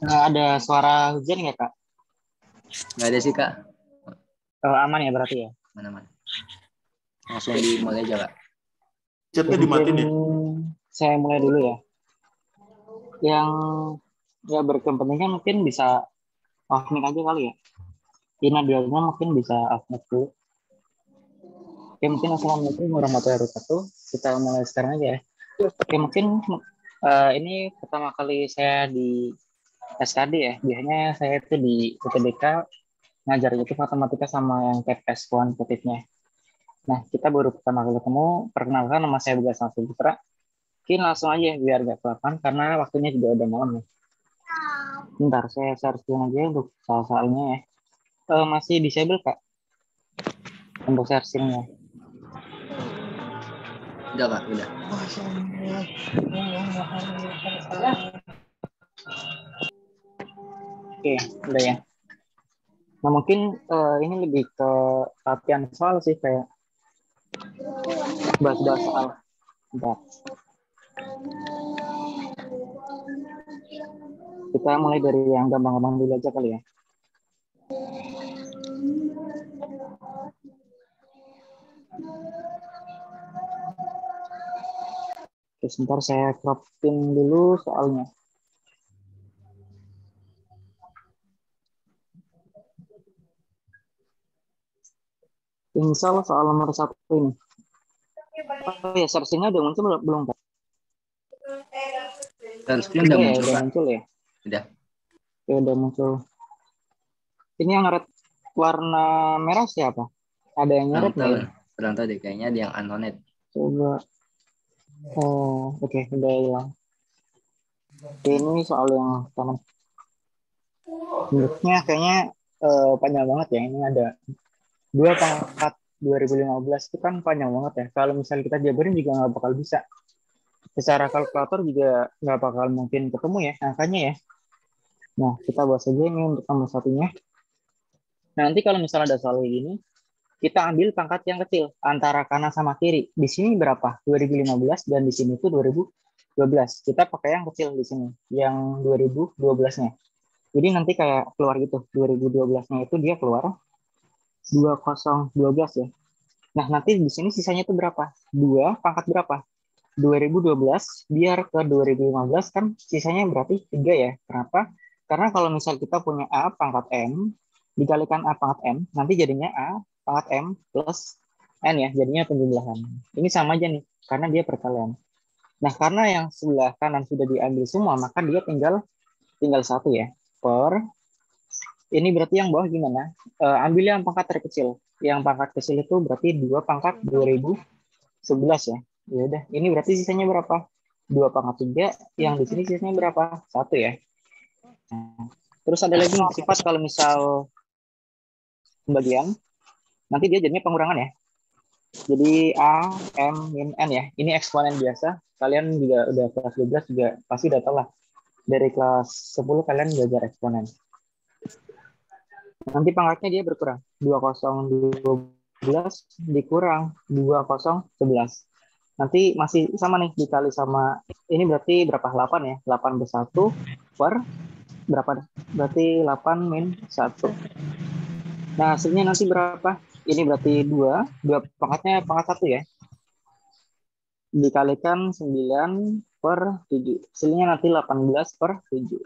Ada suara hujan nggak, Kak? Nggak ada sih, Kak. Aman ya berarti ya? Mana-mana. Langsung dimulai aja, Kak. Chatnya Mungkin dimatiin ya? saya mulai dulu ya. Yang ya berkepentingan mungkin bisa off mic aja kali ya. Ina dialognya mungkin bisa off mic dulu. Oke, mungkin assalamualaikum warahmatullahi wabarakatuh. Kita mulai sekarang aja ya. Oke, mungkin ini pertama kali saya di SKD ya. Biasanya saya itu di UTBK ngajar itu matematika sama yang TPS kuantitatifnya. Nah, kita baru pertama kali ketemu. Perkenalkan, nama saya Bagas Putra. Mungkin langsung aja biar gak kelapan karena waktunya juga udah malam nih. Bentar, saya share screen aja untuk soal-soalnya ya. Masih disable, Kak, untuk share screen-nya. Udah, Kak, udah. Oke, udah ya. Nah, mungkin ini lebih ke latihan soal sih, kayak bahas-bahas soal. Bentar. Kita mulai dari yang gampang-gampang dulu aja kali ya. Oke, sebentar saya cropin dulu soalnya. Misal soal nomor 1 ini. Oh ya, searching-nya udah muncul belum, Kak? Screen udah muncul, Udah Kak. muncul ya? Udah. Ya, udah muncul. Ini yang red warna merah siapa? Ada yang Kurang nyeret tahu. nggak ya? Kurang tahu deh. Kayaknya ada yang unknown. Coba. Oh, oke, udah hilang. Ini soal yang pertama. Menurutnya kayaknya panjang banget ya. Ini ada 2 pangkat 2015 itu kan panjang banget ya. Kalau misalnya kita jabarin juga nggak bakal bisa. Secara kalkulator juga nggak bakal mungkin ketemu ya angkanya ya. Nah, kita bahas aja ini untuk nomor satunya. Nanti kalau misalnya ada soal kayak gini, kita ambil pangkat yang kecil antara kanan sama kiri. Di sini berapa? 2015 dan di sini itu 2012. Kita pakai yang kecil di sini, yang 2012-nya. Jadi nanti kayak keluar gitu, 2012-nya itu dia keluar 2012 ya. Nah, nanti di sini sisanya itu berapa? 2 pangkat berapa? 2012 biar ke 2015 kan sisanya berarti 3 ya. Kenapa? Karena kalau misal kita punya A pangkat M dikalikan A pangkat M, nanti jadinya A pangkat M plus N ya, jadinya penjumlahan. Ini sama aja nih, karena dia perkalian. Nah, karena yang sebelah kanan sudah diambil semua, maka dia tinggal satu ya. Ini berarti yang bawah gimana? Ambil yang pangkat terkecil. Yang pangkat kecil itu berarti 2 pangkat 2011 ya. Ya udah, ini berarti sisanya berapa? 2 pangkat 3, yang di sini sisanya berapa? 1 ya. Nah, terus ada lagi nih, sifat kalau misal pembagian, nanti dia jadinya pengurangan ya. Jadi A, M, min, N ya. Ini eksponen biasa. Kalian juga udah kelas 12 juga pasti udah tahu lah. Dari kelas 10 kalian belajar eksponen. Nanti pangkatnya dia berkurang. 2012 dikurang 2011. Nanti masih sama nih dikali sama, ini berarti berapa? 8 ya. 8 bersatu per berapa? Berarti 8 min 1. Nah, hasilnya nanti berapa? Ini berarti 2 pangkatnya pangkat 1 ya. Dikalikan 9 per 7. Hasilnya nanti 18 per 7.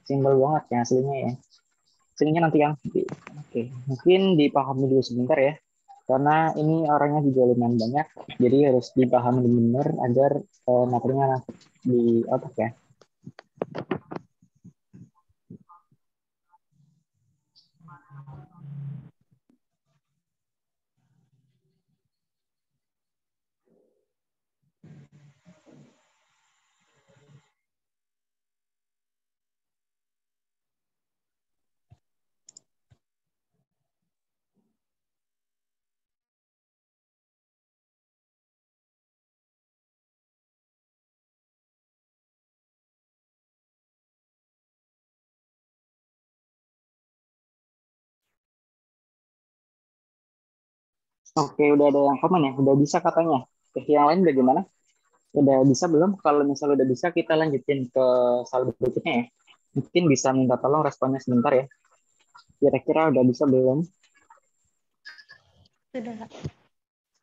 Simpel banget ya hasilnya ya. Hasilnya nanti yang oke, mungkin dipahami dulu sebentar ya. Karena ini orangnya juga lumayan banyak, jadi harus dipahami benar agar materinya di otak ya. Oke, udah ada yang komen ya, udah bisa katanya. Oke, yang lain udah gimana? Udah bisa belum? Kalau misalnya udah bisa, kita lanjutin ke soal berikutnya ya. Mungkin bisa minta tolong responnya sebentar ya. Kira-kira udah bisa belum? Sudah.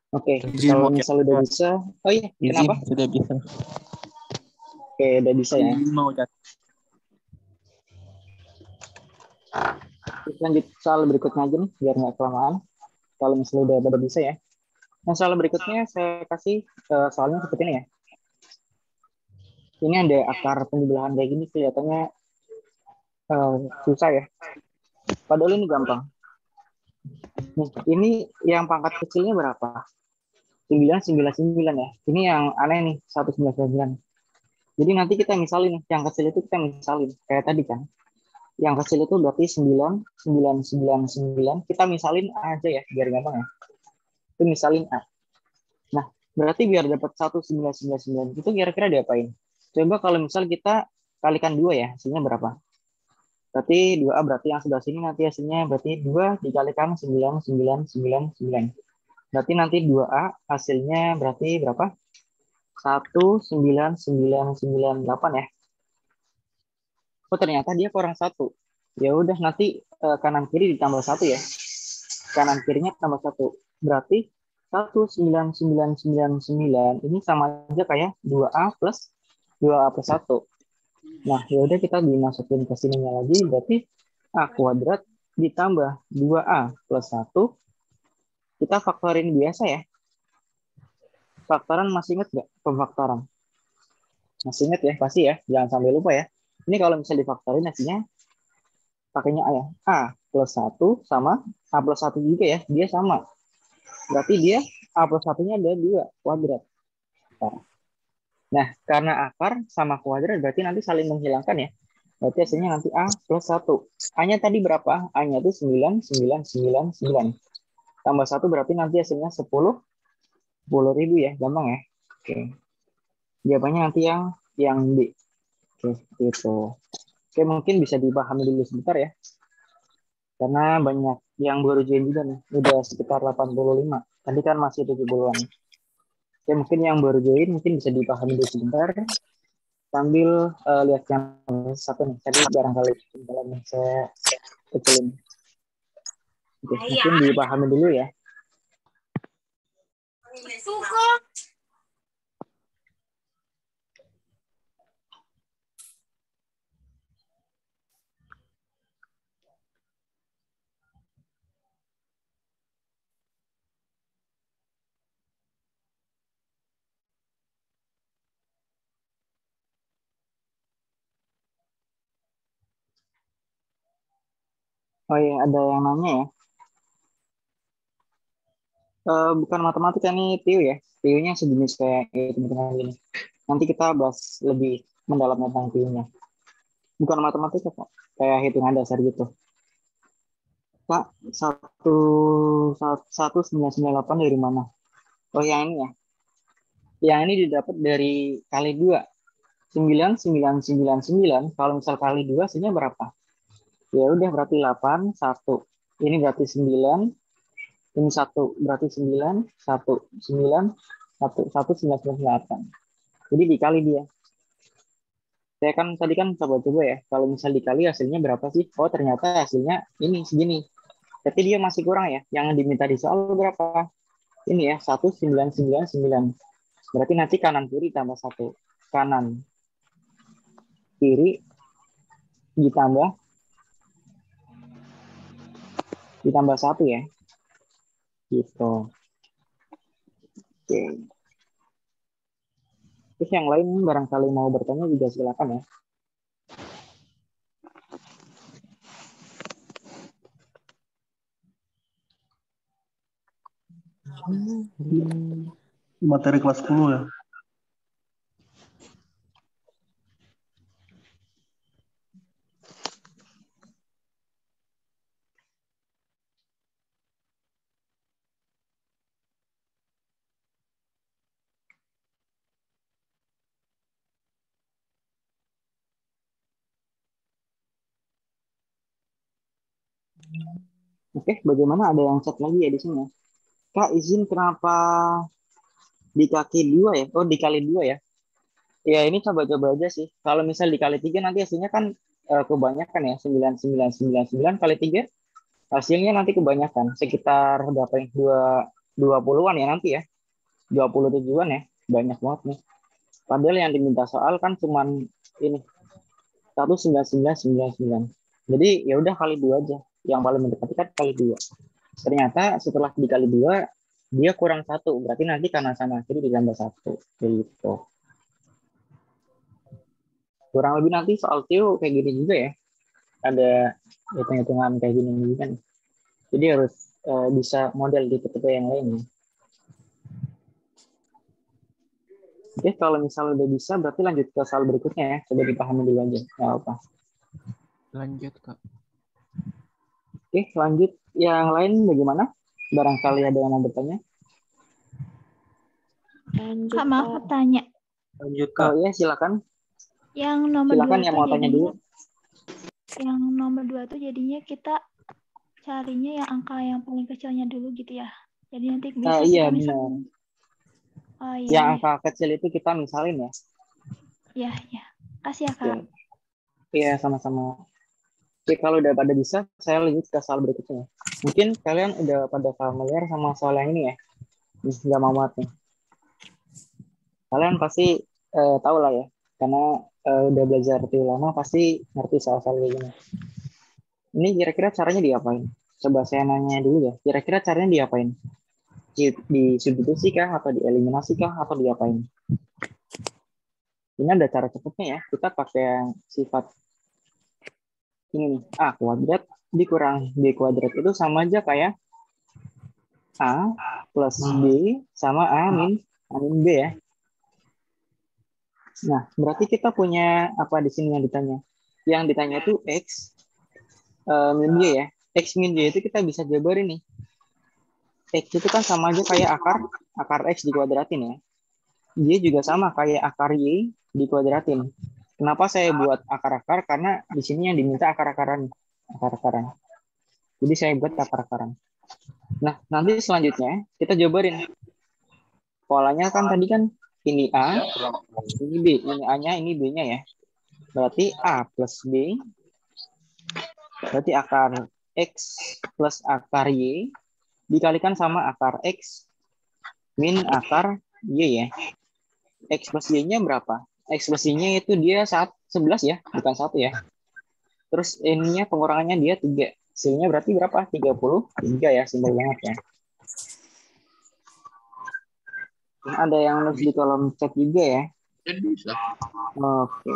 Oke, Izin kalau mau misalnya udah bisa. Oh iya, izin kenapa? sudah bisa. Oke, udah bisa ya. Izin mau chat. Terus lanjut soal berikutnya aja nih, biar nggak kelamaan. Kalau misalnya udah bisa ya. Nah, soal berikutnya saya kasih soalnya seperti ini ya. Ini ada akar penyebelahan kayak gini kelihatannya susah ya. Padahal ini gampang. Nih, ini yang pangkat kecilnya berapa? 999 ya. Ini yang aneh nih, 199. Jadi nanti kita misalin nih, yang kecil itu kita misalin. Kayak tadi kan. Yang kecil itu berarti 99999. Kita misalin A aja ya, biar gampang ya. Itu misalin A. Nah, berarti biar dapat 1999 itu kira-kira diapain? Coba kalau misal kita kalikan 2 ya, hasilnya berapa? Berarti 2A berarti yang sebelah sini nanti hasilnya berarti 2 dikalikan 9999. Berarti nanti 2A hasilnya berarti berapa? 19998 ya. Oh ternyata dia kurang satu. Ya udah nanti kanan kiri ditambah satu ya. Kanan kirinya tambah satu. Berarti 19999 ini sama aja kayak 2A plus 2A plus 1. Nah, ya udah kita dimasukin ke sininya lagi berarti A kuadrat ditambah 2A plus 1. Kita faktorin biasa ya. Faktoran masih ingat nggak pemfaktoran? Masih ingat ya, pasti ya. Jangan sampai lupa ya. Ini kalau misalnya difaktorin hasilnya pakainya A ya. A plus 1 sama A plus 1 juga ya. Dia sama. Berarti dia A plus 1-nya ada 2 kuadrat. Nah, karena akar sama kuadrat berarti nanti saling menghilangkan ya. Berarti hasilnya nanti A plus 1. A-nya tadi berapa? A-nya itu 9999. Tambah 1 berarti nanti hasilnya 10 ribu ya. Gampang ya. Oke. Jawabannya nanti yang B. Oke, seperti itu. Oke, mungkin bisa dipahami dulu sebentar ya. Karena banyak yang baru join juga nih. Udah sekitar 85. Tadi kan masih 70-an. Oke, mungkin yang baru join mungkin bisa dipahami dulu sebentar. Sambil lihat yang satu nih. Tadi barangkali dalamnya saya kecilin. Oke, mungkin dipahami dulu ya. Oh iya, ada yang nanya ya. Bukan matematika nih, Tio ya. Tio-nya sejenis kayak hitung-hitungan gini. Nanti kita bahas lebih mendalam tentang Tio-nya. Bukan matematika kok, kayak hitungan dasar gitu. Kak, 1998 dari mana? Oh yang ini ya. Yang ini didapat dari kali 2. 9999. Kalau misal kali 2 hasilnya berapa? Ya udah berarti 8, 1. Ini berarti 9. Ini 1 berarti 9, 1, 9, 1, 1, 998. Jadi dikali dia. Saya kan tadi kan coba-coba ya. Kalau misal dikali hasilnya berapa sih? Oh ternyata hasilnya ini segini. Tapi dia masih kurang ya. Yang diminta di soal berapa? Ini ya 1999. Berarti nanti kanan kiri tambah 1. Kanan kiri ditambah 1 ya. Gitu. Oke. Terus yang lain barangkali mau bertanya juga silakan ya. Materi kelas 10 ya. Oke, bagaimana ada yang chat lagi ya di sini? Kak, izin kenapa di kaki 2 ya? Oh, dikali 2 ya? Ya, ini coba-coba aja sih. Kalau misal dikali 3 nanti hasilnya kan kebanyakan ya, 9999 kali 3 hasilnya nanti kebanyakan sekitar berapa ya? 20-an ya nanti ya. 27-an ya. Banyak banget nih. Padahal yang diminta soal kan cuman ini 19999. Jadi ya udah kali 2 aja. Yang paling mendekati kan kali 2. Ternyata setelah dikali 2 dia kurang 1. Berarti nanti kanan sama kiri ditambah 1. Gitu. Kurang lebih nanti soal Tio kayak gini juga ya. Ada hitung-hitungan kayak gini juga kan. Jadi harus bisa model di tipe-tipe yang lain. Oke, kalau misalnya udah bisa, berarti lanjut ke soal berikutnya ya. Coba dipahami dulu aja. Nggak apa. Lanjut, Kak. Oke, lanjut. Yang lain bagaimana? Barangkali ada yang mau bertanya. Lanjut, Kak, maaf Kak. bertanya. Lanjut, Oh Kak. iya, silakan. Yang nomor Silakan 2 yang tuh mau tanya jadinya, dulu. yang nomor 2 tuh jadinya kita carinya yang angka yang paling kecilnya dulu gitu ya. Jadi nanti bisa Iya, kita benar. misalnya. Oh iya, Yang iya. angka kecil itu kita misalin ya. Iya, iya. Kasih ya, Oke. Kak. Iya, sama-sama. Oke, kalau udah pada bisa, saya lanjut ke soal berikutnya. Mungkin kalian udah pada familiar sama soal yang ini ya. Nggak mau banget nih. Kalian pasti tahu lah ya. Karena udah belajar lebih lama, pasti ngerti soal-soal kayak gini. Ini kira-kira caranya diapain? Coba saya nanya dulu ya. Kira-kira caranya diapain? Disubstitusi kah? Atau dieliminasi kah? Atau diapain? Ini ada cara cepatnya ya. Kita pakai yang sifat ini nih. A kuadrat dikurang B kuadrat itu sama aja kayak A plus B sama A min B ya. Nah, berarti kita punya apa di sini yang ditanya? Yang ditanya itu X min Y ya. X min Y itu kita bisa jabarin nih. X itu kan sama aja kayak akar X dikuadratin ya. Y juga sama kayak akar Y dikuadratin. Kenapa saya buat akar-akar? Karena di sini yang diminta akar-akaran. Akar-akaran. Jadi saya buat akar-akaran. Nah, nanti selanjutnya kita jabarin. Polanya kan tadi kan ini A, ini B. Ini A-nya, ini B-nya ya. Berarti A plus B. Berarti akar X plus akar Y dikalikan sama akar X min akar Y ya. X plus Y-nya berapa? X plus Y-nya itu dia 11 ya, bukan 1 ya. Terus ininya pengurangannya dia 3. Hasilnya berarti berapa? 33 ya, simpel banget ya. Ini ada yang nulis di kolom chat juga ya. Oke.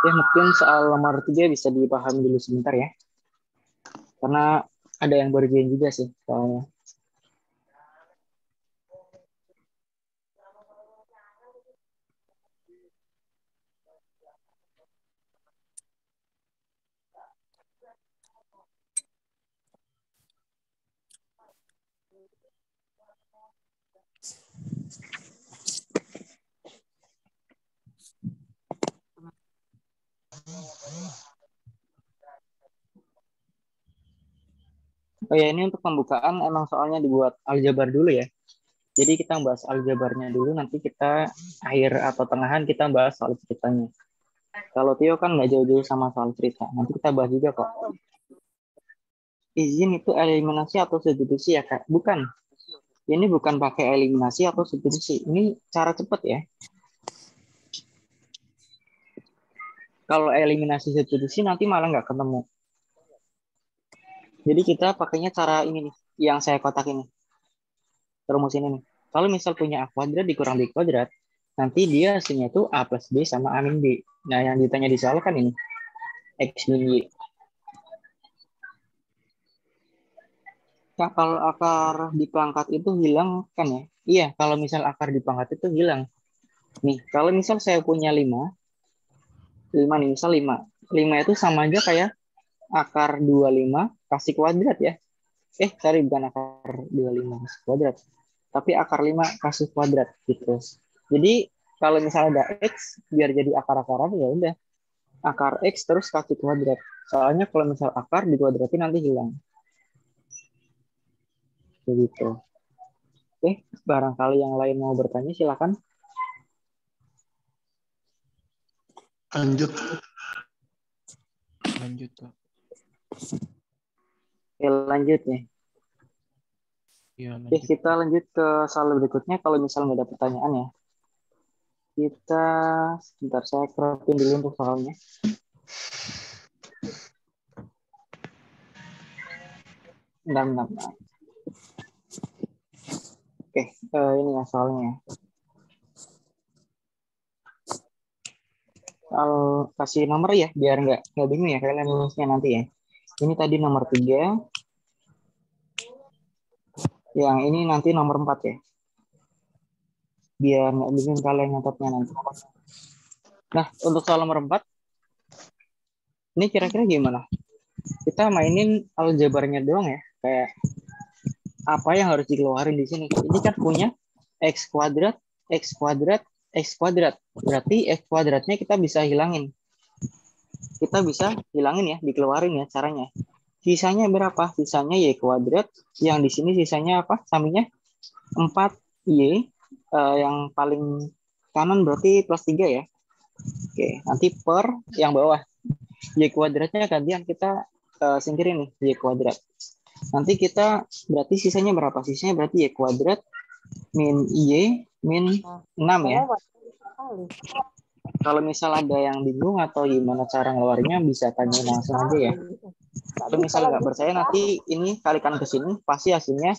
Ya, mungkin soal nomor 3 bisa dipahami dulu sebentar ya. Karena ada yang baru join juga sih soalnya. Oh ya, ini untuk pembukaan emang soalnya dibuat aljabar dulu ya. Jadi kita bahas aljabarnya dulu, nanti kita akhir atau tengahan kita bahas soal ceritanya. Kalau Tio kan nggak jauh-jauh sama soal cerita. Nanti kita bahas juga kok. Izin itu eliminasi atau substitusi ya, Kak? Bukan. Ini bukan pakai eliminasi atau substitusi. Ini cara cepat ya. Kalau eliminasi substitusi nanti malah nggak ketemu. Jadi kita pakainya cara ini nih, yang saya kotak ini. Rumus ini nih. Kalau misal punya A kuadrat dikurang B kuadrat, nanti dia hasilnya itu A plus B sama A min B. Nah, yang ditanya di soal kan ini. X min Y. Nah, kalau akar di pangkat itu hilang kan ya? Iya, kalau misal akar di pangkat itu hilang. Nih, kalau misal saya punya 5 nih, misal 5. 5 itu sama aja kayak akar 25 kasih kuadrat ya. Sorry, bukan akar 25 kasih kuadrat. Tapi akar 5 kasih kuadrat gitu. Jadi, kalau misalnya ada X, biar jadi akar-akaran ya udah. Akar X terus kasih kuadrat. Soalnya kalau misal akar dikuadratin nanti hilang. Begitu. Barangkali yang lain mau bertanya silakan. Lanjut. Lanjut, Kak. Oke, lanjut nih. Iya, Oke, lanjut. kita lanjut ke soal berikutnya. Kalau misalnya nggak ada pertanyaan ya, kita sebentar saya keropin dulu untuk soalnya. Bentar. Oke, ini ya soalnya. Soal kasih nomor ya, biar nggak bingung ya kalian nulisnya nanti ya. Ini tadi nomor 3, yang ini nanti nomor 4 ya. Biar nggak bingung kalian nyatetnya nanti. Nah, untuk soal nomor 4, ini kira-kira gimana? Kita mainin aljabarnya doang ya, kayak apa yang harus dikeluarin di sini. Ini kan punya x kuadrat, x kuadrat, x kuadrat. Berarti x kuadratnya kita bisa hilangin. Kita bisa hilangin ya, dikeluarin ya caranya. Sisanya berapa? Sisanya y kuadrat. Yang di sini sisanya apa? Sampingnya 4y. Yang paling kanan berarti plus 3 ya. Oke, nanti per yang bawah. Y kuadratnya gantian kita singkirin nih, y kuadrat. Nanti kita berarti sisanya berapa? Sisanya berarti y kuadrat min y min 6 ya. Kalau misal ada yang bingung atau gimana cara ngeluarnya bisa tanya langsung aja ya. Kalau misal nggak percaya nanti ini kalikan ke sini pasti hasilnya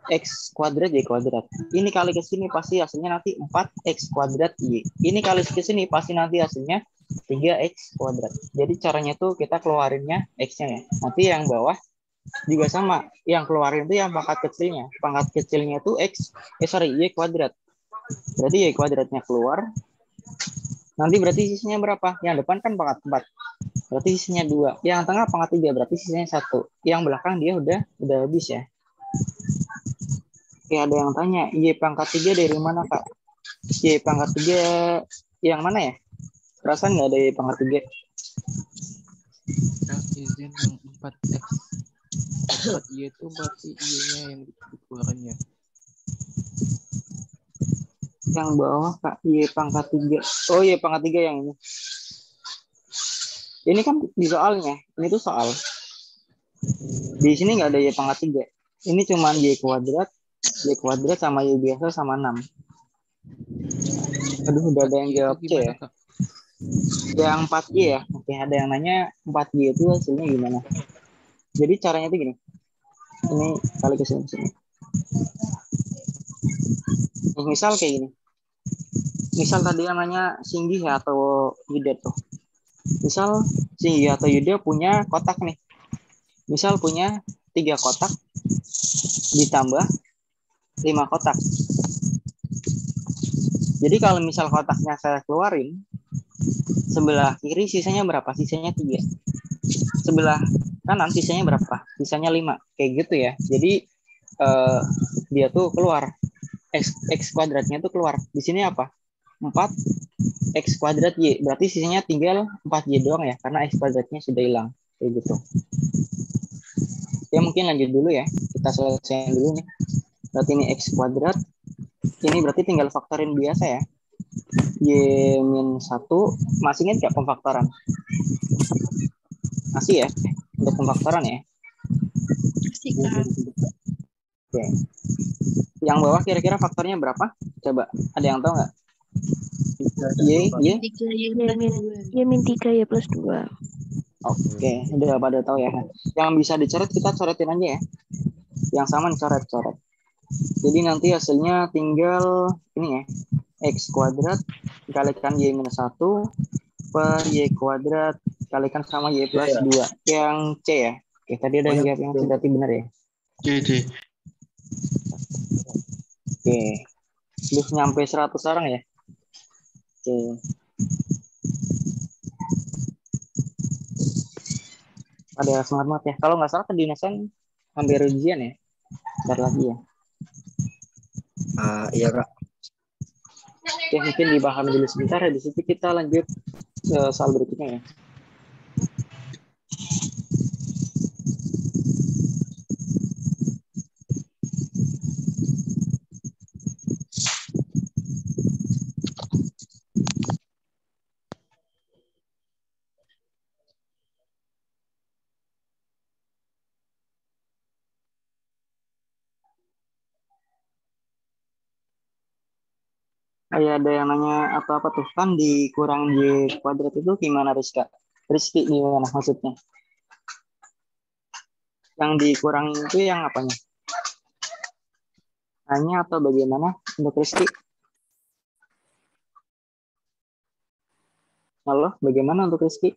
x kuadrat y kuadrat. Ini kali ke sini pasti hasilnya nanti 4x kuadrat y. Ini kali ke sini pasti nanti hasilnya 3x kuadrat. Jadi caranya tuh kita keluarinnya x-nya ya. Nanti yang bawah juga sama. Yang keluarin itu yang pangkat kecilnya. Pangkat kecilnya itu y kuadrat. Berarti y kuadratnya keluar. Nanti berarti sisanya berapa? Yang depan kan pangkat 4. Berarti sisanya 2. Yang tengah pangkat 3. Berarti sisanya 1. Yang belakang dia udah habis ya. Oke, ada yang tanya, Y pangkat 3 dari mana, Kak? Y pangkat 3 yang mana ya? Perasaan nggak ada Y pangkat 3? Kak, izin yang 4x. 4y itu berarti y-nya yang dikeluarin ya. Yang bawah, Kak, Y pangkat 3. Oh, Y pangkat 3 yang ini. Ini kan di soalnya. Ini tuh soal. Di sini nggak ada Y pangkat 3. Ini cuma Y kuadrat sama Y biasa sama 6. Aduh, udah ada yang jawab C ya. Kak? Yang 4Y ya. Oke, ada yang nanya 4Y itu hasilnya gimana? Jadi caranya itu gini. Ini kali ke sini. Misal kayak gini. Misal tadi yang nanya Singgi ya atau Yuda tuh. Misal Singgi atau Yuda punya kotak nih. Misal punya 3 kotak ditambah 5 kotak. Jadi kalau misal kotaknya saya keluarin, sebelah kiri sisanya berapa? Sisanya 3. Sebelah kanan sisanya berapa? Sisanya 5. Kayak gitu ya. Jadi dia tuh keluar. X kuadratnya tuh keluar. Di sini apa? 4 X kuadrat Y. Berarti sisanya tinggal 4Y doang ya. Karena X kuadratnya sudah hilang. Kayak gitu. Ya mungkin lanjut dulu ya. Kita selesaikan dulu nih. Berarti ini X kuadrat. Ini berarti tinggal faktorin biasa ya. Y-1. Masih ingat nggak pemfaktoran? Masih ya? Untuk pemfaktoran ya? Masih, Kak. Oke. Yang bawah kira-kira faktornya berapa? Coba, ada yang tahu nggak? Y. Y min 3 Y plus 2. Oke, udah pada tahu ya. Yang bisa dicoret kita coretin aja ya. Yang sama dicoret-coret. Jadi nanti hasilnya tinggal ini ya. X kuadrat dikalikan Y minus 1 per Y kuadrat dikalikan sama Y plus 2. Yang C ya. Oke, tadi ada yang jawab yang C berarti benar ya. C. Oke. Belum nyampe 100 orang ya. Oke. Ada semangat ya. Kalau nggak salah kedinasan hampir ujian ya. Bentar lagi ya. Iya, Kak. Oke, mungkin dipahami dulu sebentar ya. Di situ kita lanjut ke soal berikutnya ya. Kayak ada yang nanya atau apa tuh, kan dikurang Y kuadrat itu gimana Rizka? Rizky gimana maksudnya? Yang dikurangi itu yang apanya? Hanya atau bagaimana untuk Rizky? Halo, bagaimana untuk Rizky?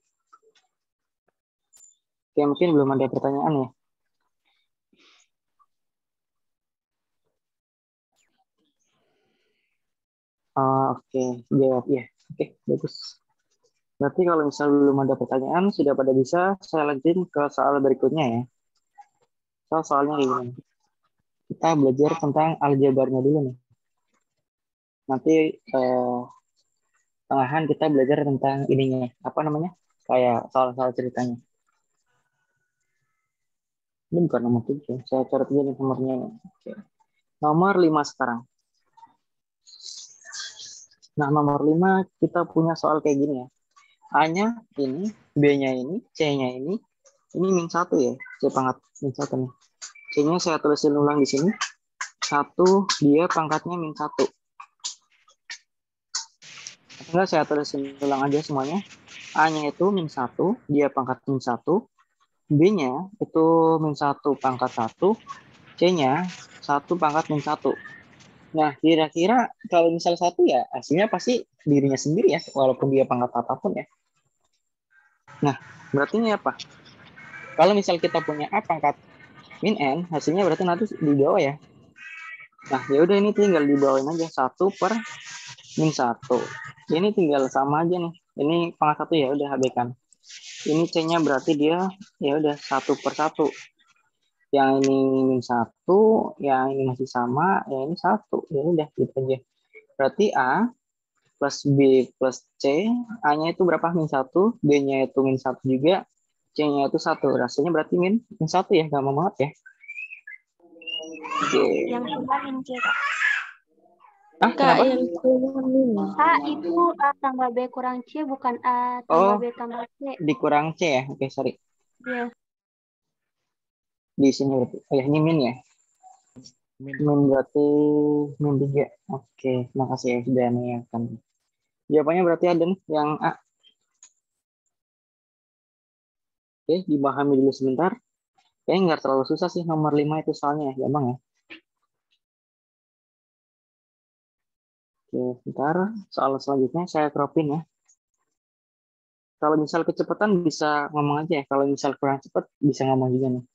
Oke, mungkin belum ada pertanyaan ya. Oke, jawab ya. Oke, bagus. Berarti kalau misal belum ada pertanyaan, sudah pada bisa, saya lanjutin ke soal berikutnya ya. Soalnya kayak gini. Kita belajar tentang aljabarnya dulu nih. Nanti tengahan kita belajar tentang ininya. Apa namanya? Kayak soal-soal ceritanya. Ini bukan nomor 7. Saya catat aja nih nomornya. Oke. Nomor 5 sekarang. Nah, nomor 5 kita punya soal kayak gini ya. A-nya ini, B-nya ini, C-nya ini min 1 ya. C pangkat min 1 nih. C-nya saya tulisin ulang di sini. 1, dia pangkatnya min 1. Enggak, saya tulisin ulang aja semuanya. A-nya itu min 1, dia pangkat min 1. B-nya itu min 1 pangkat 1. C-nya 1 pangkat min 1. Nah, kira-kira kalau misal 1 ya, hasilnya pasti dirinya sendiri ya, walaupun dia pangkat apapun ya. Nah, berarti ini apa? Kalau misal kita punya A pangkat min N, hasilnya berarti nanti di bawah ya. Nah, ya udah ini tinggal dibawain aja 1 per min 1. Ini tinggal sama aja nih. Ini pangkat 1 ya udah habiskan. Ini C-nya berarti dia ya udah 1 per 1. Yang ini min 1, yang ini masih sama, yang ini 1. Ya udah gitu aja. Berarti A plus B plus C, A-nya itu berapa? Min 1, B-nya itu min 1 juga, C-nya itu 1. Rasanya berarti min 1 ya, gampang banget ya. Oke. Yang coba min C, Kak. Ah, Kak, kenapa? yang min. A itu A tambah B kurang C, bukan A tambah B tambah C. Dikurang C ya? Oke, sorry. Iya. Di sini berarti. Oh ya, ini min ya? Min berarti min 3. Oke, makasih ya sudah mengingatkan. Jawabannya berarti ada nih, yang A. Oke, dipahami dulu sebentar. Kayaknya nggak terlalu susah sih nomor 5 itu soalnya ya, gampang ya. Oke, sebentar. Soal selanjutnya saya cropin ya. Kalau misal kecepatan bisa ngomong aja ya. Kalau misal kurang cepat bisa ngomong juga nih.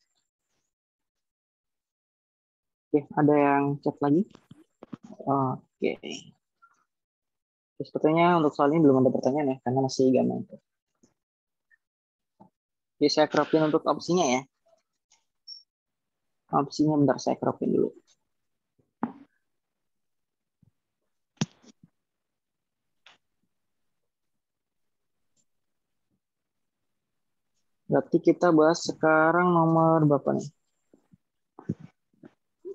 Oke, ada yang chat lagi? Oke. Sepertinya untuk soal ini belum ada pertanyaan ya, karena masih gampang. Oke, saya cropin untuk opsinya ya. Opsinya bentar saya cropin dulu. Berarti kita bahas sekarang nomor berapa nih?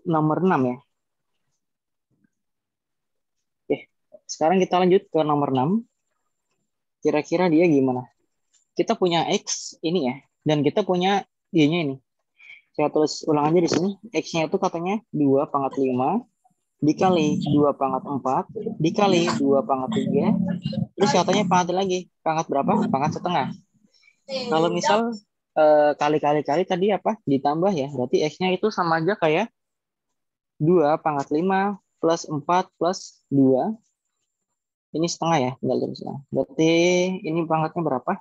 Nomor 6 ya. Oke, sekarang kita lanjut ke nomor 6. Kira-kira dia gimana? Kita punya X ini ya, dan kita punya Y-nya ini. Saya tulis ulang aja di sini. X-nya itu katanya 2 pangkat 5 dikali 2 pangkat 4 dikali 2 pangkat 3. Terus katanya pangkat lagi. Pangkat berapa? Pangkat setengah. Kalau misal kali-kali tadi apa? Ditambah ya. Berarti X-nya itu sama aja kayak 2 pangkat 5 plus 4 plus 2. Ini setengah ya. Tinggal tulis setengah. Berarti ini pangkatnya berapa?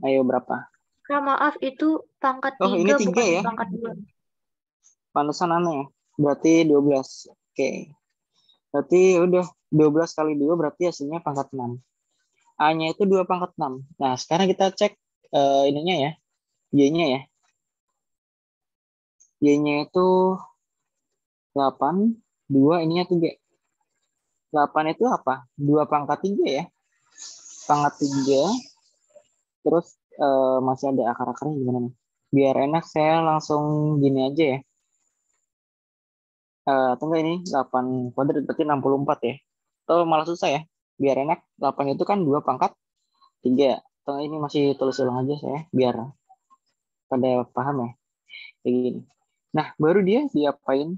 Ayo berapa? Kak, maaf, itu pangkat 3 ini 3 bukan ya. pangkat 2. Pantesan aneh. Berarti 12. Oke. Berarti udah 12 kali 2 berarti hasilnya pangkat 6. A-nya itu 2 pangkat 6. Nah, sekarang kita cek ininya ya. Y-nya ya. Y-nya itu 8, 2 ininya 3. 8 itu apa? 2 pangkat 3 ya. Pangkat 3. Terus masih ada akar-akarnya gimana nih? Biar enak saya langsung gini aja ya. Atau enggak ini 8 kuadrat berarti 64 ya. Atau malah susah ya. Biar enak 8 itu kan 2 pangkat 3. Atau ini masih tulis ulang aja saya biar pada paham ya. Kayak gini. Nah, baru dia diapain?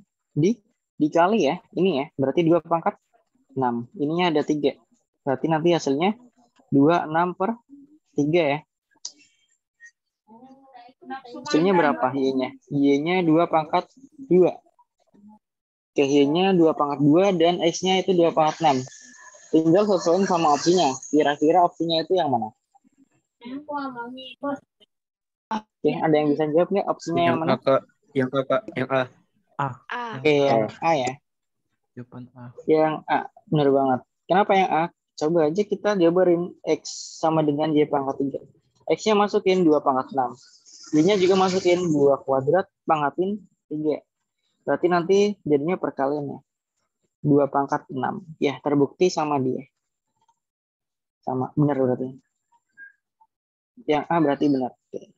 Dikali ya. Ini ya. Berarti 2 pangkat 6. Ininya ada 3. Berarti nanti hasilnya 26/3 ya. Hasilnya berapa Y-nya? Y-nya 2/2. Oke, Y-nya 2/2 dan X-nya itu 2/6. Tinggal sesuaiin sama opsinya. Kira-kira opsinya itu yang mana? Oke, ada yang bisa jawab nggak opsinya yang mana? Yang A, Kak. Yang A. Oke, yang A ya. Jawaban A. Yang A, benar banget. Kenapa yang A? Coba aja kita jabarin X sama dengan Y/3. X-nya masukin 2/6. Y-nya juga masukin 2 kuadrat pangkatin 3. Berarti nanti jadinya perkalian ya. 2/6. Ya, terbukti sama dia. Sama, benar berarti. Yang A berarti benar. Oke.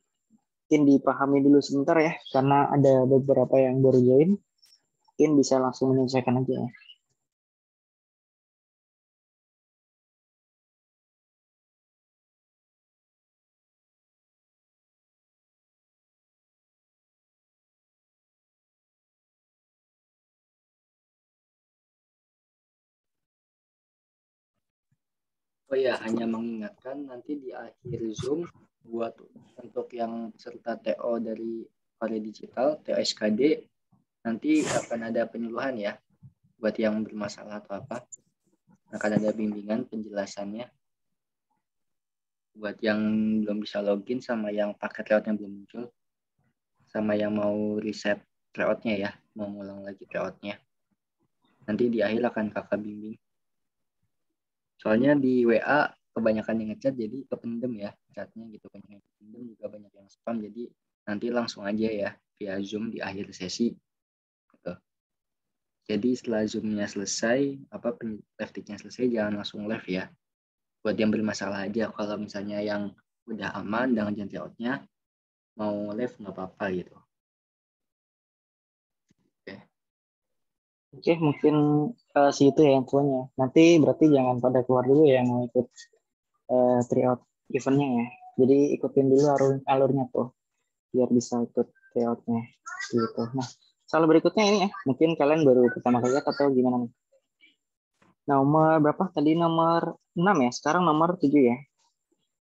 Mungkin dipahami dulu sebentar ya, karena ada beberapa yang baru join. Mungkin bisa langsung menyelesaikan aja ya. Oh ya, hanya mengingatkan nanti di akhir Zoom buat untuk yang peserta TO dari Korea Digital, TO SKD, nanti akan ada penyuluhan ya buat yang bermasalah atau apa. Akan ada bimbingan penjelasannya buat yang belum bisa login sama yang paket layoutnya belum muncul, sama yang mau reset layoutnya ya, mau ngulang lagi layoutnya. Nanti di akhir akan kakak bimbing. Soalnya di WA kebanyakan yang ngechat jadi kependem ya chatnya gitu, banyak yang kependem, juga banyak yang spam, jadi nanti langsung aja ya via Zoom di akhir sesi gitu. Jadi setelah Zoom-nya selesai, live tick-nya selesai, jangan langsung live ya. Buat yang bermasalah aja, kalau misalnya yang udah aman dengan jangan layoutnya, mau live nggak apa-apa gitu. Oke, mungkin segitu ya infonya. Nanti berarti jangan pada keluar dulu ya mau ikut tryout eventnya ya. Jadi ikutin dulu alurnya tuh, biar bisa ikut tryoutnya gitu. Nah, soal berikutnya ini ya, mungkin kalian baru pertama kali lihat atau gimana nih? Nomor berapa? Tadi nomor 6 ya, sekarang nomor 7 ya.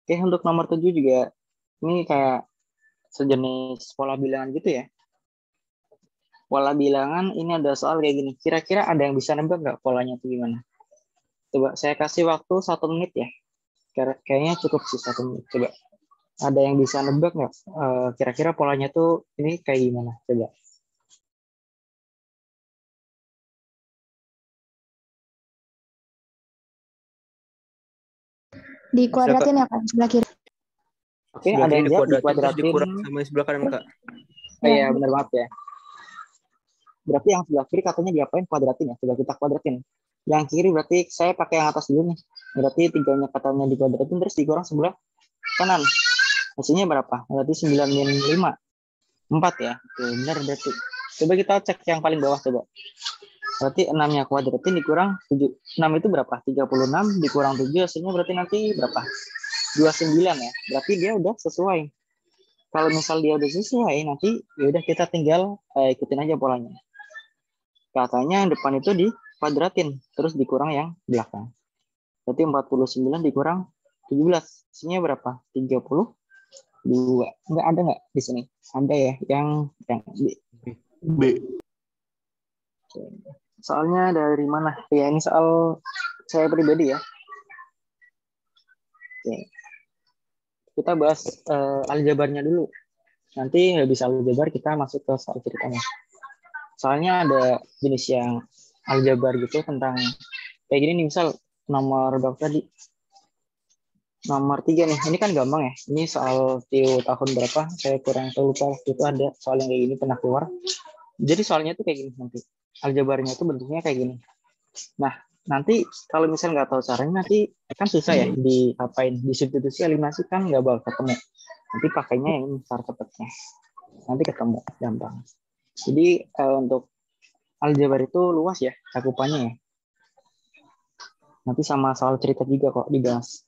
Oke, untuk nomor 7 juga ini kayak sejenis pola bilangan gitu ya. Pola bilangan ini ada soal kayak gini. Kira-kira ada yang bisa nebak nggak polanya itu gimana? Coba saya kasih waktu 1 menit ya. Kayaknya cukup sih 1 menit. Coba ada yang bisa nebak nggak? Kira-kira polanya tuh ini kayak gimana? Coba. Dikuadratin ya, Kak, sebelah kiri. Oke, Sebelah ada kiri yang jawab terus dikuadratin. dikurang sama yang sebelah kanan, Kak. Iya, benar banget ya. Berarti yang sebelah kiri katanya diapain? Kuadratin ya. Coba kita kuadratin. Yang kiri berarti saya pakai yang atas dulu nih. Berarti 3-nya katanya dikuadratin terus dikurang sebelah kanan. Hasilnya berapa? Berarti 9 min 5. 4 ya. Oke, benar berarti. Coba kita cek yang paling bawah coba. Berarti 6-nya kuadratin dikurang 7. 6 itu berapa? 36 dikurang 7 hasilnya berarti nanti berapa? 29 ya. Berarti dia udah sesuai. Kalau misal dia udah sesuai nanti ya udah kita tinggal ikutin aja polanya. Katanya yang depan itu dikuadratin terus dikurang yang belakang. Berarti 49 dikurang 17. Hasilnya berapa? 32. Enggak ada nggak di sini? Ada ya yang B. Soalnya dari mana? Ya ini soal saya pribadi ya. Oke. Kita bahas aljabarnya dulu. Nanti habis aljabar kita masuk ke soal ceritanya. Soalnya ada jenis yang aljabar gitu tentang kayak gini nih, misal nomor berapa tadi? Nomor 3 nih. Ini kan gampang ya. Ini soal TIO tahun berapa? Saya kurang tahu, lupa waktu itu ada soal yang kayak gini pernah keluar. Jadi soalnya tuh kayak gini nanti. Aljabarnya tuh bentuknya kayak gini. Nah, nanti kalau misalnya nggak tahu caranya nanti kan susah ya diapain, di substitusi eliminasi kan nggak bakal ketemu. Nanti pakainya yang ini cara cepatnya. Nanti ketemu gampang. Jadi untuk aljabar itu luas ya cakupannya ya. Nanti sama soal cerita juga kok dibahas.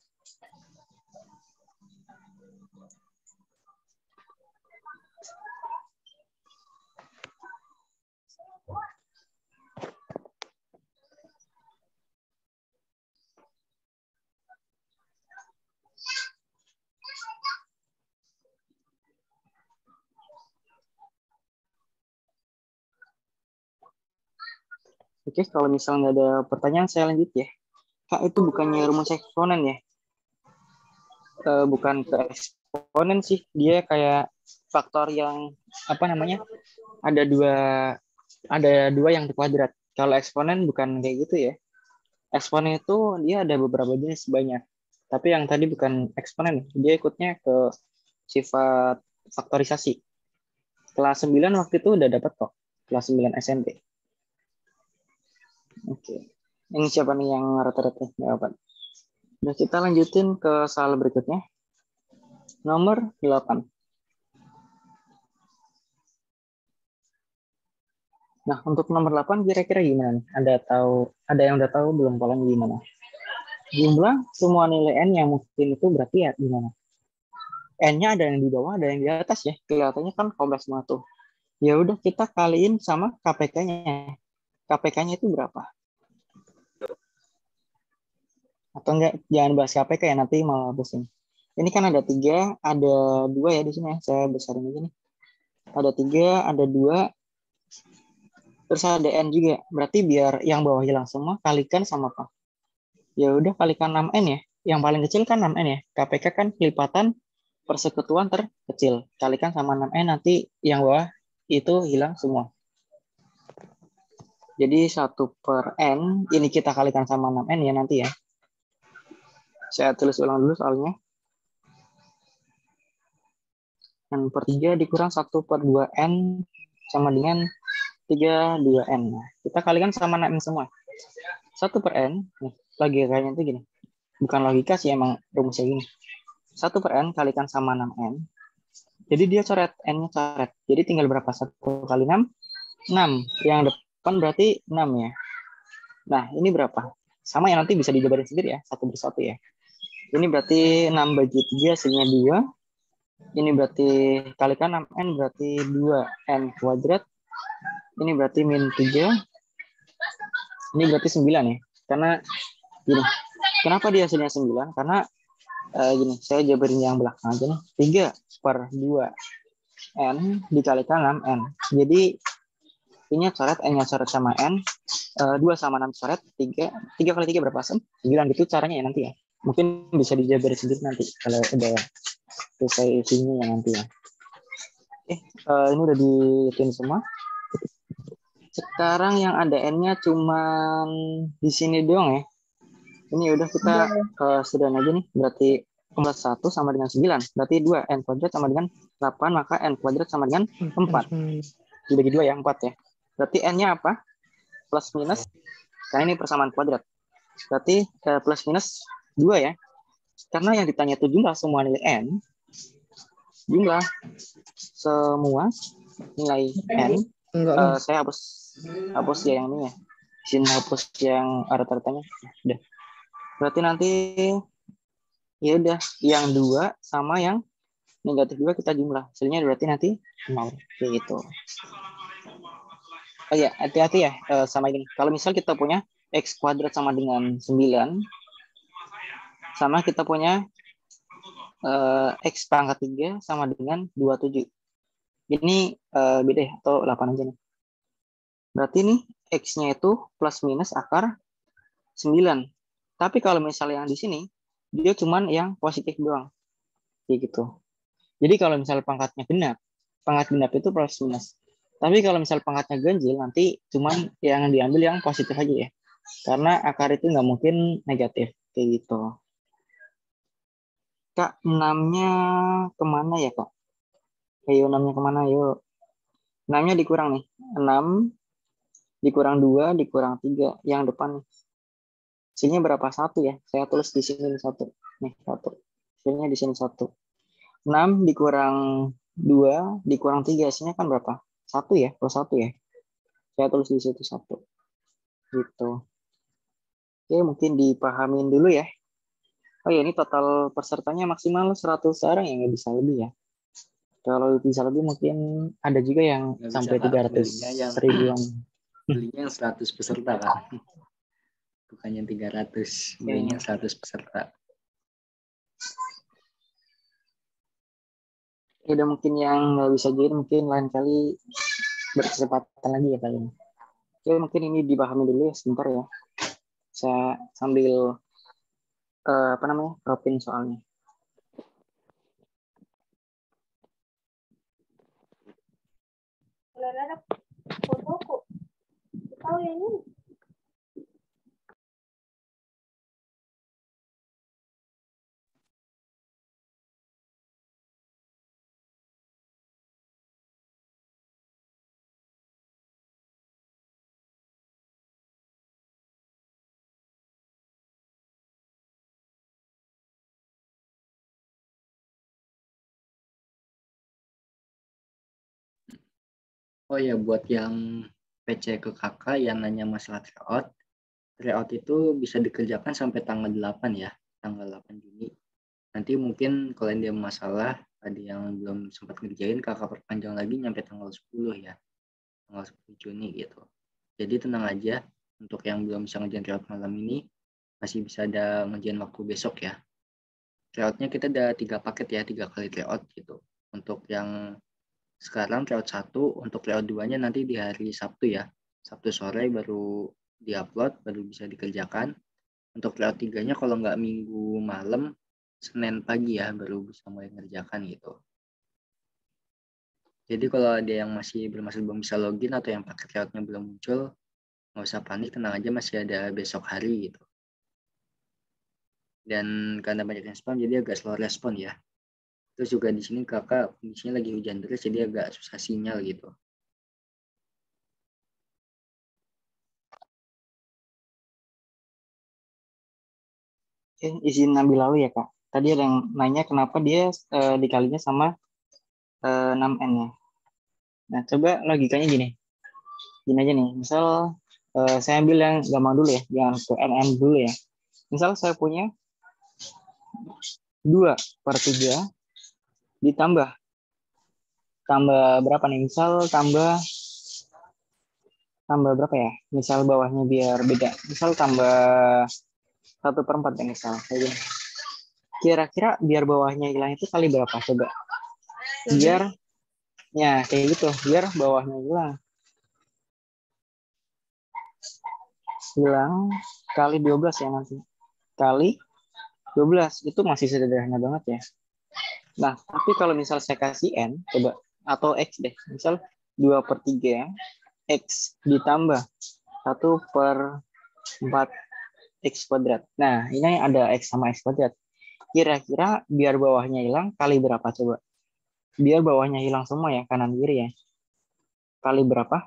Oke, kalau misalnya nggak ada pertanyaan, saya lanjut ya. Kak, itu bukannya rumus eksponen ya? Bukan ke eksponen sih, dia kayak faktor yang apa namanya? Ada dua yang kuadrat. Kalau eksponen bukan kayak gitu ya. Eksponen itu dia ada beberapa jenis banyak. Tapi yang tadi bukan eksponen, dia ikutnya ke sifat faktorisasi. Kelas 9 waktu itu udah dapat kok. Kelas 9 SMP. Oke. Ini siapa nih yang rata-rata jawaban? Nah, kita lanjutin ke soal berikutnya. Nomor 8. Nah, untuk nomor 8 kira-kira gimana nih? Ada yang udah tahu belum polanya gimana? Jumlah semua nilai n yang mungkin itu berarti ya gimana? N-nya ada yang di bawah, ada yang di atas ya. Kelihatannya kan kompleks semua tuh. Ya udah kita kaliin sama KPK-nya. KPK-nya itu berapa? Atau enggak, jangan bahas KPK ya, nanti malah pusing. Ini kan ada 3, ada 2 ya di sini ya. Saya besarin aja nih. Ada 3, ada 2, terus ada N juga. Berarti biar yang bawah hilang semua, kalikan sama apa? Ya udah kalikan 6N ya. Yang paling kecil kan 6N ya. KPK kan kelipatan persekutuan terkecil. Kalikan sama 6N, nanti yang bawah itu hilang semua. Jadi 1/N, ini kita kalikan sama 6N ya nanti ya. Saya tulis ulang dulu soalnya. N/3 dikurang 1/2N sama dengan 32N. Nah, kita kalikan sama 6N semua. 1/N, nih, logikanya itu gini. Bukan logika sih, emang rumusnya gini. 1/N kalikan sama 6N. Jadi dia coret, N-nya coret. Jadi tinggal berapa? 1 kali 6? 6. Yang depan berarti 6 ya. Nah, ini berapa? Sama ya, nanti bisa dijabarin sendiri ya, satu persatu ya. Ini berarti 6 bagi 3 hasilnya 2. Ini berarti kalikan 6N berarti 2N kuadrat. Ini berarti min 3. Ini berarti 9 ya. Karena gini, kenapa dia hasilnya 9? Karena gini, saya jabarin yang belakang aja nih. 3/2N dikalikan 6N. Jadi ini coret, N-nya coret sama N. 2 sama 6 coret. 3 kali 3 berapa? 9 gitu caranya ya nanti ya. Mungkin bisa dijabarin sendiri nanti kalau udah selesai isinya ya nanti ya. Ini udah dihitung semua. Sekarang yang ada N-nya cuman di sini doang ya. Ini udah kita sederhana aja nih. Berarti 1 sama dengan 9. Berarti 2. N kuadrat sama dengan 8. Maka N kuadrat sama dengan 4. Dibagi 2 ya, 4 ya. Berarti N-nya apa? Plus minus. Karena ini persamaan kuadrat. Berarti plus minus 2 ya. Karena yang ditanya itu jumlah semua nilai N. Jumlah semua nilai N. Saya hapus ya yang ini ya. Sini hapus yang rata-ratanya. Udah. Berarti nanti ya udah yang 2 sama yang negatif 2 kita jumlah. Hasilnya berarti nanti 0 kayak gitu. Oh iya, hati-hati ya sama gini. Kalau misal kita punya X kuadrat sama dengan 9, sama kita punya X pangkat 3 sama dengan 27. Ini beda ya, atau 8 aja nih. Berarti nih X-nya itu plus minus akar 9. Tapi kalau misalnya yang di sini, dia cuman yang positif doang. Kayak gitu. Jadi kalau misalnya pangkatnya genap, pangkat genap itu plus minus. Tapi kalau misal pangkatnya ganjil, nanti cuman yang diambil yang positif aja ya. Karena akar itu nggak mungkin negatif. Kayak gitu. Kak, 6-nya kemana ya, Kak? Ayo, 6-nya kemana, yuk. 6-nya dikurang nih. 6 dikurang 2, dikurang 3. Yang depan nih. Hasilnya berapa? 1 ya. Saya tulis di sini 1. Nih, 1. Hasilnya di sini 1. 6 dikurang 2, dikurang 3. Hasilnya kan berapa? 1 ya, plus 1 ya. Saya tulis di situ 1. Gitu. Oke, mungkin dipahamin dulu ya. Oh ya, ini total pesertanya maksimal 100 orang ya, nggak bisa lebih ya. Kalau bisa lebih mungkin ada juga yang Nggak sampai bisa, 300 ribuan. Belinya yang 100 peserta kan. Bukan yang 300, belinya 100 peserta. Ya udah, mungkin yang nggak bisa join mungkin lain kali berkesempatan lagi ya kali ini. Oke, mungkin ini dipahami dulu ya sebentar ya. Saya sambil propin soalnya. Ada fotoku. Tahu ya ini? Oh ya, buat yang PC ke kakak yang nanya masalah tryout itu bisa dikerjakan sampai tanggal 8 ya, tanggal 8 Juni. Nanti mungkin kalau dia masalah, ada yang belum sempat ngerjain, kakak perpanjang lagi nyampe tanggal 10 ya, tanggal 10 Juni gitu. Jadi tenang aja, untuk yang belum bisa ngerjain tryout malam ini, masih bisa ada ngerjain waktu besok ya. Tryoutnya kita ada 3 paket ya, 3 kali tryout gitu. Untuk yang sekarang tryout 1, untuk tryout 2-nya nanti di hari Sabtu ya. Sabtu sore baru diupload, baru bisa dikerjakan. Untuk tryout 3-nya kalau nggak Minggu malam, Senin pagi ya, baru bisa mulai ngerjakan gitu. Jadi kalau ada yang masih belum bisa login atau yang paket tryoutnya belum muncul, nggak usah panik, tenang aja, masih ada besok hari gitu. Dan karena banyak yang spam, jadi agak slow respon ya. Terus juga di sini kakak kondisinya lagi hujan deras, jadi agak susah sinyal gitu. Oke, izin ambil lalu ya Kak. Tadi ada yang nanya kenapa dia dikalinya sama 6N ya. Nah, coba logikanya gini. Gini aja nih, misal saya ambil yang gampang dulu ya, yang ke NN dulu ya. Misal saya punya 2/3 ditambah berapa nih? Misal tambah berapa ya? Misal bawahnya biar beda. Misal tambah 1/4 ya misal. Kayak gini. Kira-kira biar bawahnya hilang itu kali berapa? Coba. Biar, ya kayak gitu. Biar bawahnya hilang kali 12 ya nanti. Kali 12. Itu masih sederhana banget ya. Nah, tapi kalau misal saya kasih N, coba. Atau X deh. Misal 2/3 X ditambah 1/4 X kuadrat. Nah, ini ada X sama X kuadrat. Kira-kira biar bawahnya hilang kali berapa coba? Biar bawahnya hilang semua ya, kanan kiri ya. Kali berapa?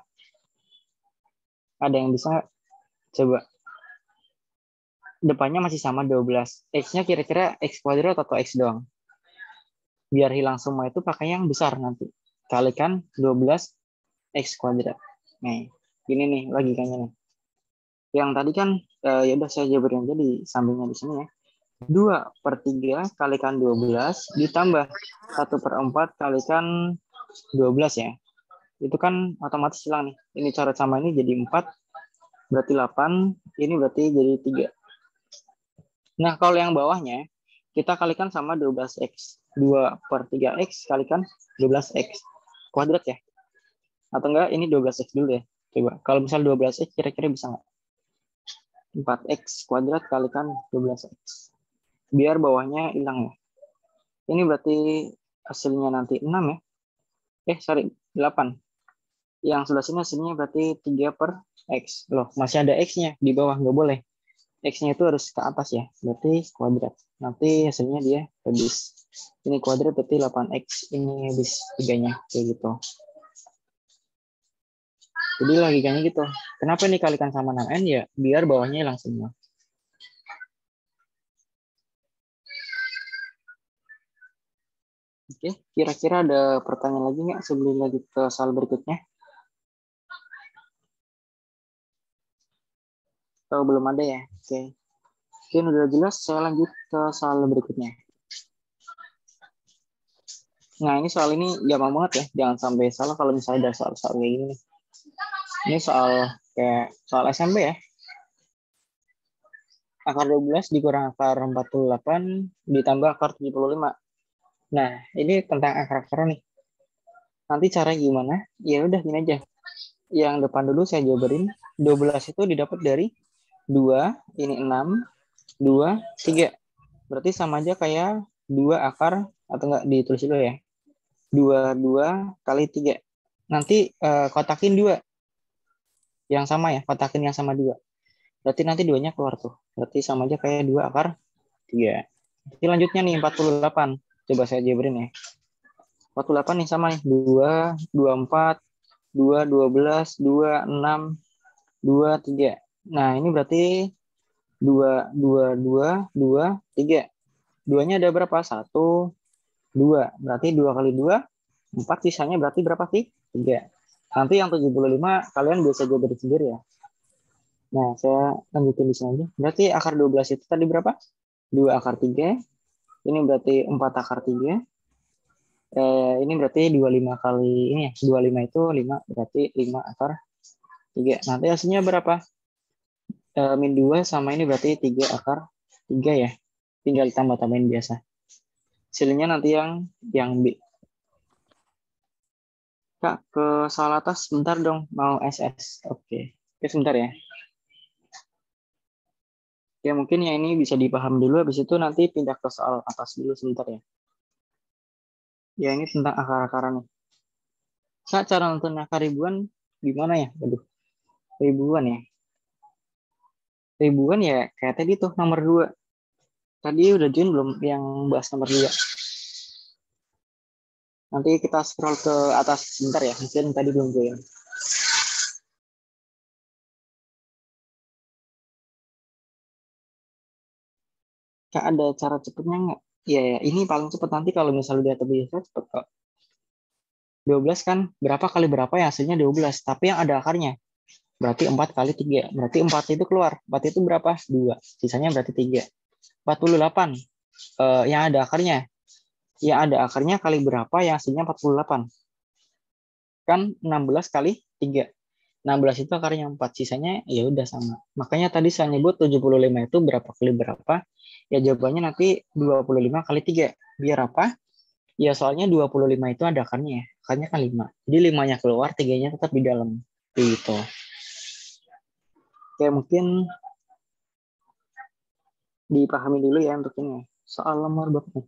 Ada yang bisa coba? Depannya masih sama 12. X-nya kira-kira X kuadrat atau X doang? Biar hilang semua itu pakai yang besar nanti. Kalikan 12 X kuadrat. Nih, gini nih logikanya nih. Yang tadi kan ya udah saya jabarin aja di sampingnya di sini ya. 2/3 kalikan 12 ditambah 1/4 kalikan 12 ya. Itu kan otomatis hilang nih. Ini coret sama ini jadi 4, berarti 8, ini berarti jadi 3. Nah, kalau yang bawahnya, kita kalikan sama 12X. 2/3X kalikan 12X. Kuadrat ya. Atau enggak, ini 12X dulu ya. Coba, kalau misal 12X, kira-kira bisa nggak? 4X kuadrat kalikan 12X. Biar bawahnya hilang ya. Ini berarti hasilnya nanti 6 ya. 8. Yang sebelah sini hasilnya berarti 3/X. Loh, masih ada X-nya di bawah, nggak boleh. X-nya itu harus ke atas ya, berarti kuadrat. Nanti hasilnya dia habis. Ini kuadrat berarti 8X, ini habis 3-nya, kayak gitu. Jadi logikanya gitu. Kenapa ini kalikan sama 6N ya? Biar bawahnya hilang semua. Oke, kira-kira ada pertanyaan lagi nggak sebelum lanjut ke soal berikutnya? Kalau belum ada ya, oke. Mungkin udah jelas, saya lanjut ke soal berikutnya. Nah, ini soal ini gampang banget ya. Jangan sampai salah kalau misalnya ada soal-soal kayak gini. Ini soal kayak soal SMP ya. Akar 12 dikurang akar 48 ditambah akar 75. Nah, ini tentang akar-akar nih. Nanti cara gimana? Ya udah gini aja. Yang depan dulu saya jabarin, 12 itu didapat dari 2, ini 6, 2, 3. Berarti sama aja kayak 2 akar, atau enggak ditulis dulu ya. 2 kali 3. Nanti kotakin 2. Yang sama ya, kotakin yang sama 2. Berarti nanti 2-nya keluar tuh. Berarti sama aja kayak 2 akar 3. Ini lanjutnya nih 48. Coba saya jabarin ya. 48 nih sama nih. 2, 24, 2, 12, 2, 6, 2, 3. Nah, ini berarti 2, 2, 2, 2, 3. 2-nya ada berapa? 1, 2. Berarti 2 kali 2, 4. Sisanya berarti berapa sih? 3. Nanti yang 75 kalian bisa jabarin sendiri ya. Nah, saya lanjutin di sini aja. Berarti akar 12 itu tadi berapa? 2 akar 3. Ini berarti 4 akar 3. Ini berarti 25 kali ini ya. 25 itu 5. Berarti 5 akar 3. Nanti hasilnya berapa? Min 2 sama ini berarti 3 akar 3 ya. Tinggal tambah-tambahin biasa. Hasilnya nanti yang B. Kak, ke soal atas sebentar dong. Mau SS. Oke. Oke, sebentar ya. Ya mungkin yang ini bisa dipaham dulu, habis itu nanti pindah ke soal atas dulu sebentar ya. Ya ini tentang akar-akaran nih. Kak, cara nonton akar ribuan gimana ya? Aduh, ribuan ya. Ribuan ya kayak tadi tuh nomor 2. Tadi udah join belum yang bahas nomor 2? Nanti kita scroll ke atas sebentar ya, mungkin tadi belum join. Kak, ada cara cepetnya nggak? Ya, ini paling cepet nanti kalau misalnya udah terbiasa cepet kok. 12 kan berapa kali berapa ya, hasilnya 12. Tapi yang ada akarnya. Berarti 4 kali 3. Berarti 4 itu keluar. 4 itu berapa? 2. Sisanya berarti 3. 48. Yang ada akarnya. Yang ada akarnya kali berapa yang hasilnya 48. Kan 16 kali 3. 16 itu akarnya 4. Sisanya ya udah sama. Makanya tadi saya nyebut 75 itu berapa kali berapa. Ya jawabannya nanti 25 kali 3. Biar apa? Ya soalnya 25 itu ada akarnya ya. Akarnya kan 5. Jadi 5-nya keluar, 3-nya tetap di dalam. Gitu. Oke, mungkin dipahami dulu ya untuk ini. Soal nomor berapa nih?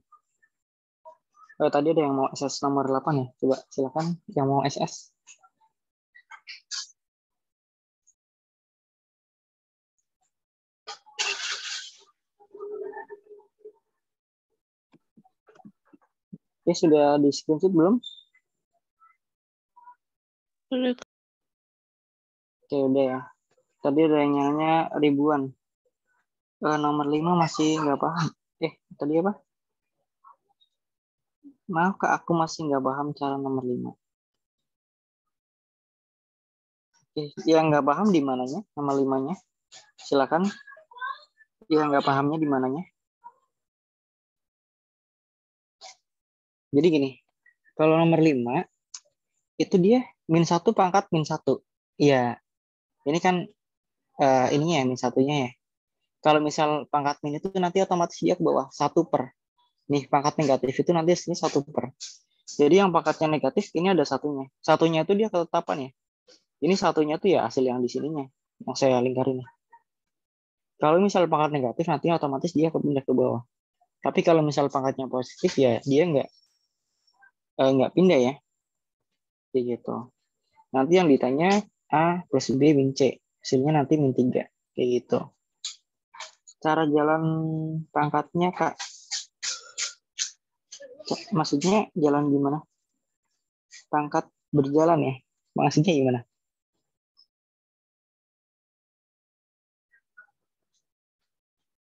Tadi ada yang mau SS nomor 8 ya. Coba silakan yang mau SS. Oke, sudah di screenshot belum? Oke, udah ya. Tadi ada yang nanya ribuan. Nomor 5 masih nggak paham. Tadi apa? Maaf, Kak, aku masih nggak paham cara nomor 5. Yang nggak paham di mananya? Nomor 5-nya? Silakan. Yang nggak pahamnya di mananya? Jadi gini, kalau nomor 5, itu dia min 1 pangkat min 1. Iya, ini kan ininya ya, min 1-nya ya. Kalau misal pangkat min itu nanti otomatis dia ke bawah 1 per. Nih, pangkat negatif itu nanti sini 1 per. Jadi yang pangkatnya negatif ini ada satunya. Satunya itu dia ketetapan ya. Ini satunya tuh ya hasil yang di sininya. Yang saya lingkarin. Kalau misal pangkat negatif nanti otomatis dia pindah ke bawah. Tapi kalau misal pangkatnya positif ya dia nggak pindah ya. Kayak gitu. Nanti yang ditanya A plus B min C. Hasilnya nanti min 3. Kayak gitu. Cara jalan pangkatnya, Kak. Maksudnya jalan gimana? Pangkat berjalan ya? Maksudnya gimana?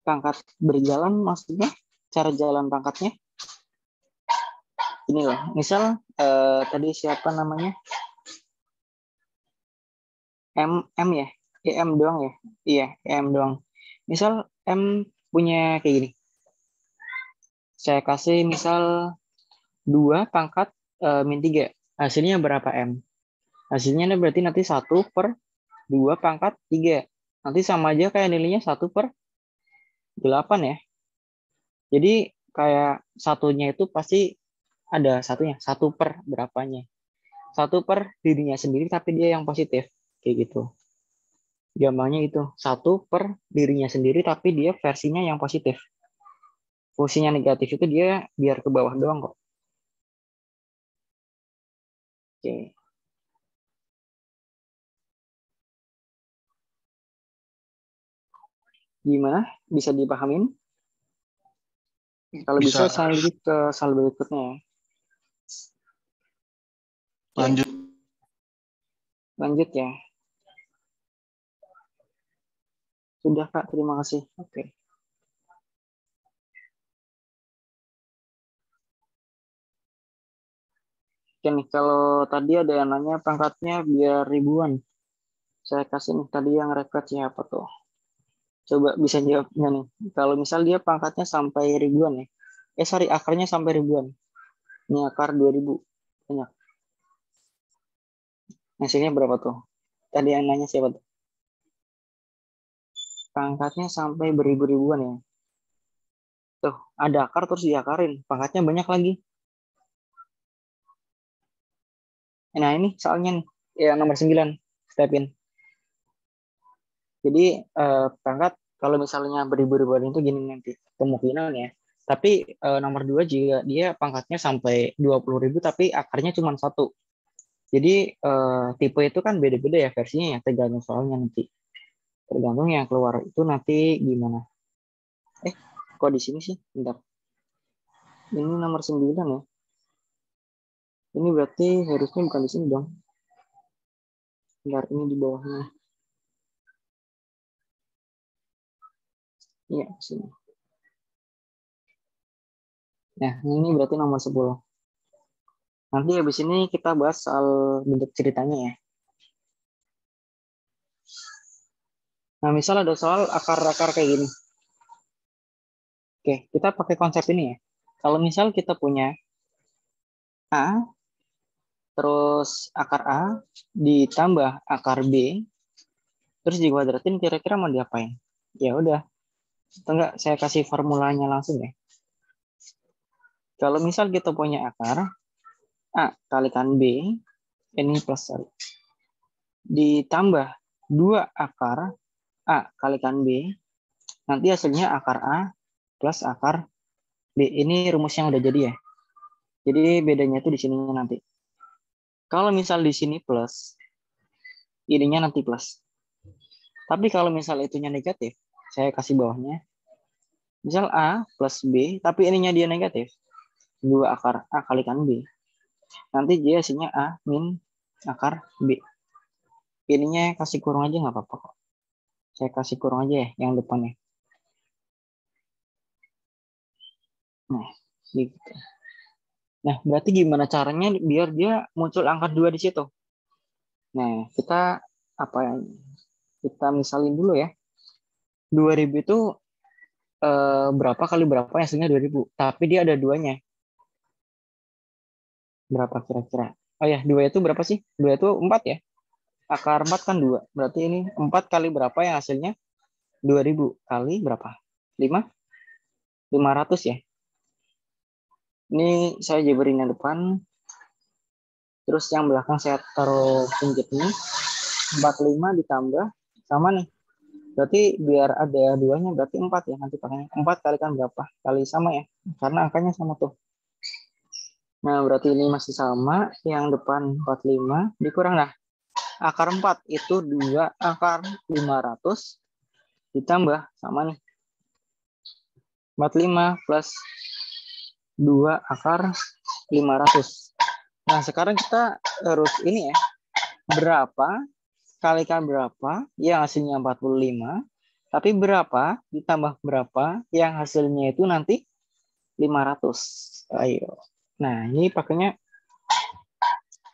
Pangkat berjalan maksudnya? Cara jalan pangkatnya? Ini loh. Misal tadi siapa namanya? M ya? M doang ya? Iya, M doang. Misal M punya kayak gini. Saya kasih misal 2 pangkat min 3. Hasilnya berapa M? Hasilnya berarti nanti 1 per 2 pangkat 3. Nanti sama aja kayak nilainya 1 per 8 ya. Jadi kayak satunya itu pasti ada satunya. 1 per berapanya. 1 per dirinya sendiri tapi dia yang positif. Kayak gitu. Gampangnya itu 1 per dirinya sendiri, tapi dia versinya yang positif. Fungsinya negatif itu dia biar ke bawah doang kok. Oke. Gimana? Bisa dipahamin? Kalau bisa saya lanjut ke soal berikutnya. Lanjut. Lanjut ya. Sudah Kak, terima kasih. Oke. Oke nih, kalau tadi ada yang nanya pangkatnya biar ribuan. Saya kasih nih tadi yang record siapa tuh. Coba bisa jawab nggak nih? Kalau misal dia pangkatnya sampai ribuan ya. Akarnya sampai ribuan. Ini akar 2000. Banyak. Hasilnya berapa tuh? Tadi yang nanya siapa tuh? Pangkatnya sampai beribu-ribuan ya. Tuh, ada akar terus diakarin. Pangkatnya banyak lagi. Nah, ini soalnya nih. Ya, nomor 9. Stepin. Jadi, pangkat kalau misalnya beribu-ribuan itu gini nanti. Kemungkinan ya. Tapi nomor 2 juga dia pangkatnya sampai 20.000 tapi akarnya cuma 1. Jadi tipe itu kan beda-beda ya versinya ya. Tergantung soalnya nanti. Tergantung yang keluar itu nanti gimana. Kok di sini sih? Bentar. Ini nomor 9 ya. Ini berarti harusnya bukan di sini dong. Bentar, ini di bawahnya. Iya, sini. Nah, ini berarti nomor 10. Nanti habis ini kita bahas soal bentuk ceritanya ya. Nah, misal ada soal akar-akar kayak gini. Oke, kita pakai konsep ini ya. Kalau misal kita punya A, terus akar A, ditambah akar B, terus dikuadratin kira-kira mau diapain? Ya udah, atau enggak saya kasih formulanya langsung ya. Kalau misal kita punya akar A kalikan B, ini plus sorry, ditambah 2 akar A kalikan B, nanti hasilnya akar A plus akar B. Ini rumus yang udah jadi ya. Jadi bedanya itu di sininya nanti. Kalau misal di sini plus, ininya nanti plus. Tapi kalau misal itunya negatif, saya kasih bawahnya. Misal A plus B, tapi ininya dia negatif. 2 akar A kalikan B. Nanti dia hasilnya A min akar B. Ininya kasih kurung aja nggak apa-apa kok. Saya kasih kurung aja ya yang depannya. Nah, gitu. Nah, berarti gimana caranya biar dia muncul angka 2 di situ? Nah, kita apa ya? Kita misalin dulu ya. 2000 itu berapa kali berapa hasilnya 2000. Tapi dia ada 2-nya. Berapa kira-kira? Oh ya, 2 itu berapa sih? 2 itu 4 ya? Akar 4 kan 2. Berarti ini 4 kali berapa yang hasilnya? 2000 kali berapa? 5? 500 ya? Ini saya jabarin yang depan. Terus yang belakang saya taruh pinggir ini. 45 ditambah sama nih. Berarti biar ada 2-nya berarti 4 ya nanti pakainya. 4 kali kan berapa? Kali sama ya. Karena angkanya sama tuh. Nah, berarti ini masih sama. Yang depan 45 dikurang nah. Akar 4 itu 2 akar 500 ditambah sama nih. 45 plus 2 akar 500. Nah, sekarang kita harus ini ya. Berapa kalikan berapa yang hasilnya 45. Tapi berapa ditambah berapa yang hasilnya itu nanti 500. Ayo. Nah, ini pakainya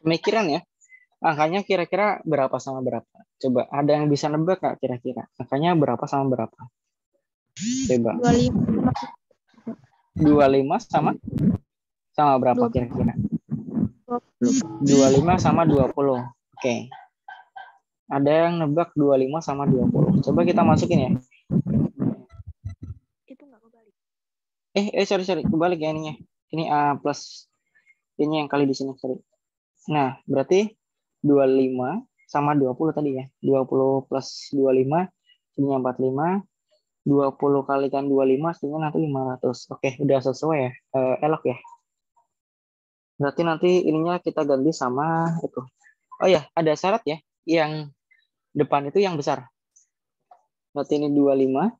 pemikiran ya. Angkanya kira-kira berapa sama berapa? Coba, ada yang bisa nebak nggak kira-kira? Angkanya berapa sama berapa? Coba. 25 sama berapa kira-kira? 25 sama 20. Oke. Ada yang nebak 25 sama 20. Coba kita masukin ya. Itu nggak kebalik. Sorry. Kebalik ya ininya. Ini A plus. Ini yang kali di sini, sorry. Nah, berarti 25 sama 20 tadi ya. 20 plus 25 hasilnya 45. 20 kalikan 25 hasilnya nanti 500. Oke, udah sesuai ya. Elok ya. Berarti nanti ininya kita ganti sama itu. Oh ya, ada syarat ya. Yang depan itu yang besar. Berarti ini 25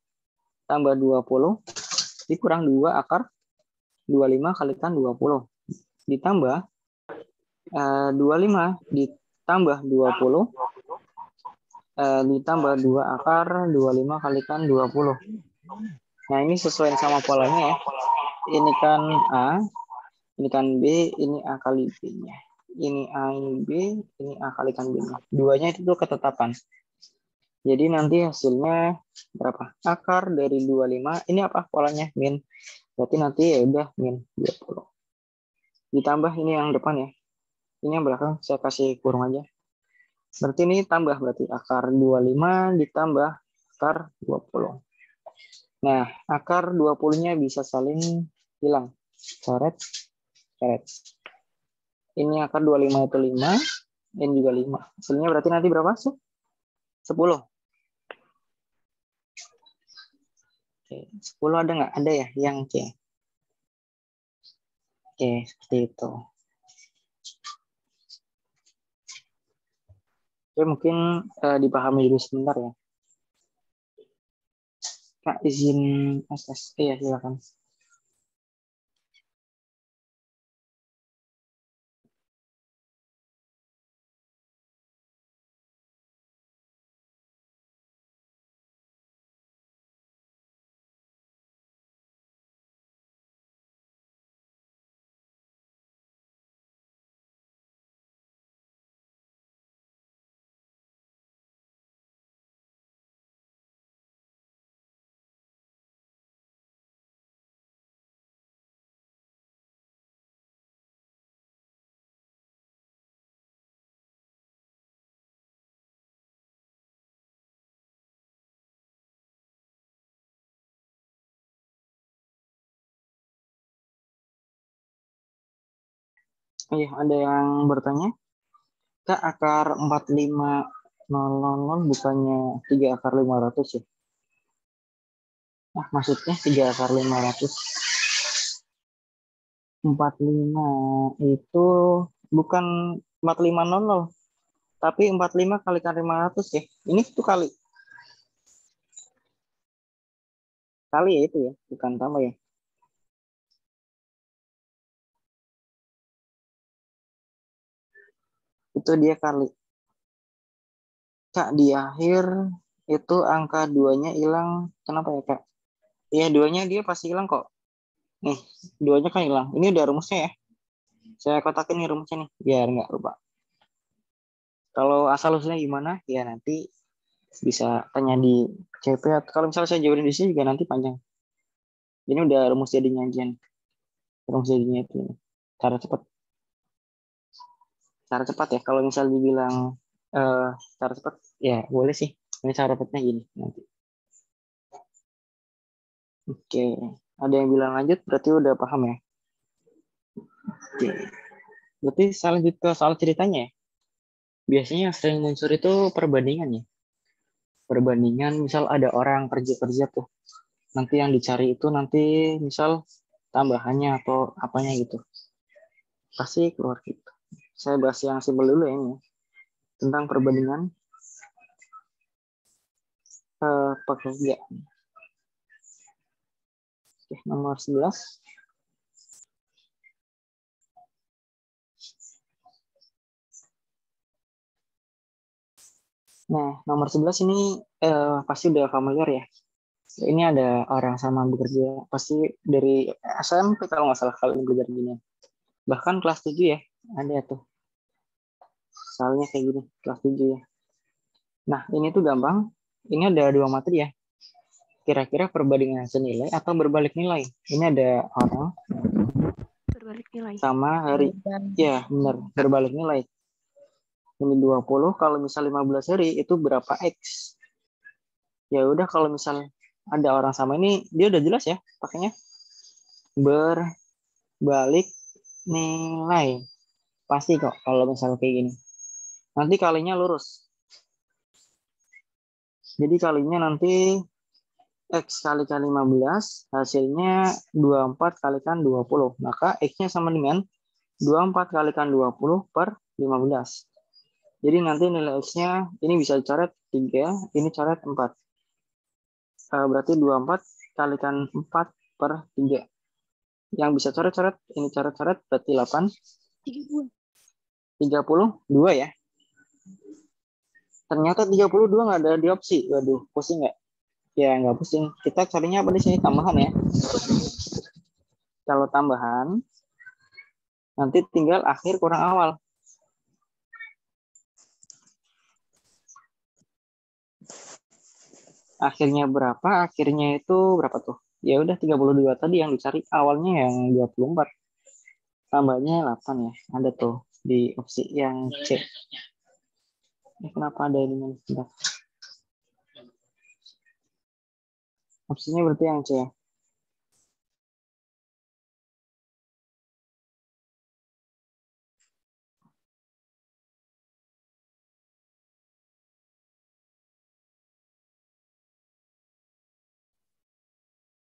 tambah 20 dikurang 2 akar 25 kalikan 20. Ditambah 25 ditambah 20 ditambah 2 akar 25 kalikan 20. Nah, ini sesuai sama polanya ya. Ini kan A, ini kan B, ini A kali B-nya. Ini A, ini B, ini A kalikan B-nya. Duanya itu ketetapan. Jadi nanti hasilnya berapa? Akar dari 25, ini apa polanya? Min. Berarti nanti ya udah min 20. Ditambah ini yang depan ya. Ini yang belakang saya kasih kurung aja. Berarti ini tambah, berarti akar 25 ditambah akar 20. Nah, akar 20-nya bisa saling hilang. Coret, coret. Ini akar 25 itu 5, ini juga 5. Hasilnya berarti nanti berapa? 10. Oke, 10 ada nggak? Ada ya yang C. Oke, seperti itu. Oke, mungkin dipahami dulu sebentar ya. Kak, izin SS. Iya, silakan. Iya, ada yang bertanya. Kak, akar 4500 bukannya 3 akar 500 ya? Nah, maksudnya 3 akar 500. 45 itu bukan 4500, tapi 45 kalikan 500 ya. Ini tuh kali. Kali ya itu ya, bukan tambah ya. Itu dia kali. Kak, di akhir itu angka 2-nya hilang. Kenapa ya, Kak? Iya, 2-nya dia pasti hilang kok. Nih, 2-nya kan hilang. Ini udah rumusnya ya. Saya kotakin nih rumusnya nih, biar nggak lupa. Kalau asal-usulnya gimana, ya nanti bisa tanya di CP. Atau kalau misalnya saya jawabin di sini juga nanti panjang. Ini udah rumus jadinya aja. Rumus jadinya itu. Cara cepat. Cara cepat ya. Kalau misal dibilang cara cepat, ya boleh sih. Ini cara cepatnya gini nanti. Oke. Ada yang bilang lanjut, berarti udah paham ya. Oke. Berarti lanjut ke soal ceritanya ya. Biasanya yang sering muncul itu perbandingan ya. Perbandingan, misal ada orang kerja-kerja tuh. Nanti yang dicari itu nanti misal tambahannya atau apanya gitu. Pasti keluar gitu. Saya bahas yang simpel dulu ya ini. Tentang perbandingan pekerjaan. Oke, nomor 11. Nah, nomor 11 ini pasti udah familiar ya. Ini ada orang sama bekerja. Pasti dari SMP kalau nggak salah kalau ini belajar gini. Bahkan kelas 7 ya, ada tuh. Soalnya kayak gini, kelas 7 ya. Nah, ini tuh gampang. Ini ada 2 materi ya. Kira-kira perbandingan senilai atau berbalik nilai. Ini ada orang Berbalik nilai. sama hari. Ya, benar. Berbalik nilai. Ini 20, kalau misal 15 hari itu berapa X? Ya udah kalau misal ada orang sama ini, dia udah jelas ya pakainya. Berbalik nilai. Pasti kok kalau misal kayak gini. Nanti kalinya lurus. Jadi kalinya nanti X kalikan 15, hasilnya 24 kalikan 20. Maka X-nya sama dengan 24 kalikan 20 per 15. Jadi nanti nilai X-nya ini bisa dicoret 3, ini coret 4. Berarti 24 kalikan 4 per 3. Yang bisa coret-coret, ini coret-coret berarti 8. 32 ya. Ternyata 32 nggak ada di opsi. Waduh, pusing nggak? Ya, nggak pusing. Kita carinya apa di sini? Tambahan ya. Kalau tambahan, nanti tinggal akhir kurang awal. Akhirnya berapa? Akhirnya itu berapa tuh? Ya udah 32 tadi yang dicari. Awalnya yang 24. Tambahnya 8 ya. Ada tuh di opsi yang C. Ini kenapa ada ini? Bentar. Opsinya berarti yang C ya.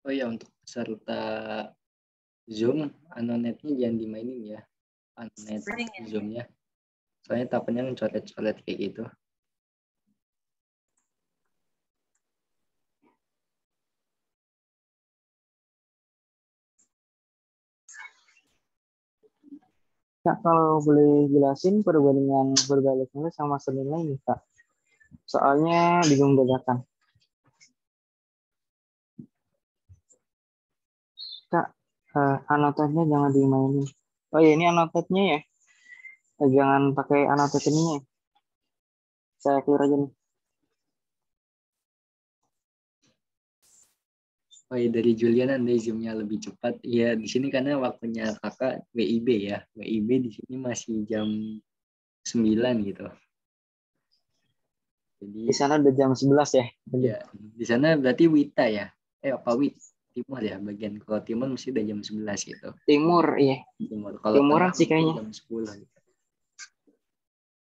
Oh ya, untuk peserta Zoom, Anonet-nya jangan dimainin ya. Anonet Zoom-nya. Soalnya tapennya mencoret-coret kayak gitu. Kak, kalau boleh jelasin perbandingan berbalik nilai sama senilai nih, Kak. Soalnya bingung dadakan. Kak, annotate-nya jangan dimainin. Oh ya, ini annotate-nya ya. Jangan pakai annotate ininya. Saya clear aja nih. Oh ya, dari Julian Anda Zoom-nya lebih cepat. Iya, di sini karena waktunya kakak WIB ya. WIB di sini masih jam 9 gitu. Jadi Di sana udah jam 11 ya. ya, di sana berarti Wita ya. Apa Wit? Timur ya, bagian kalau timur mesti udah jam 11 gitu. Timur, iya. Timur. Kalau Timuran tengah sih kayaknya. jam 10 gitu.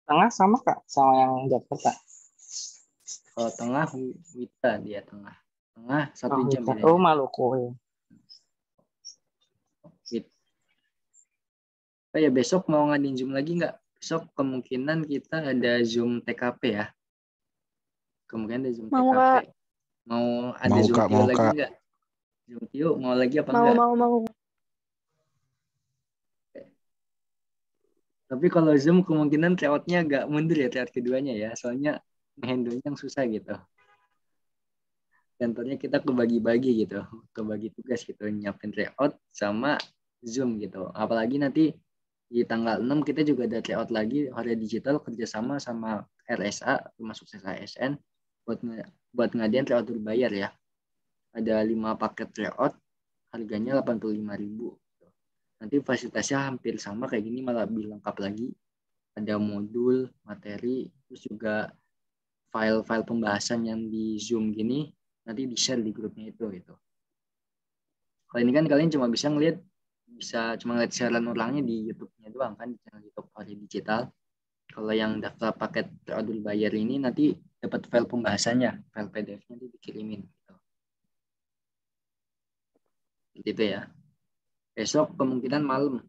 Tengah sama, Kak, sama yang Jakarta. Kalau tengah Wita dia tengah. Tengah 1 jam Wita. bedanya. Oh, Maluku ya. Wit. Oh ya, besok mau ngadain Zoom lagi nggak? Besok kemungkinan kita ada Zoom TKP ya. Kemungkinan ada Zoom Mau, TKP. Kak. Mau ada Mau, Zoom Kak, Tio mau, lagi Kak. nggak? Zoom Tio mau lagi apa Mau, enggak? mau. Tapi kalau Zoom kemungkinan tryout-nya agak mundur ya, tryout keduanya ya. Soalnya handle-nya yang susah gitu. Contohnya kita kebagi-bagi gitu. Kebagi tugas gitu. Nyiapin tryout sama Zoom gitu. Apalagi nanti di tanggal 6 kita juga ada tryout lagi. Horia Digital kerjasama sama RSA, Rumah Sukses ASN. Buat ngadain tryout berbayar ya. Ada 5 paket tryout. Harganya 85.000. Nanti fasilitasnya hampir sama kayak gini, malah lebih lengkap lagi. Ada modul, materi, terus juga file-file pembahasan yang di Zoom gini, nanti di-share di grupnya itu gitu. Kalau ini kan kalian cuma bisa ngeliat siaran ulangnya di YouTube-nya doang kan, di channel YouTube Horia Digital. Kalau yang daftar paket teradu bayar ini nanti dapat file pembahasannya, file PDF-nya dikirimin. Gitu. Gitu ya. Besok kemungkinan malam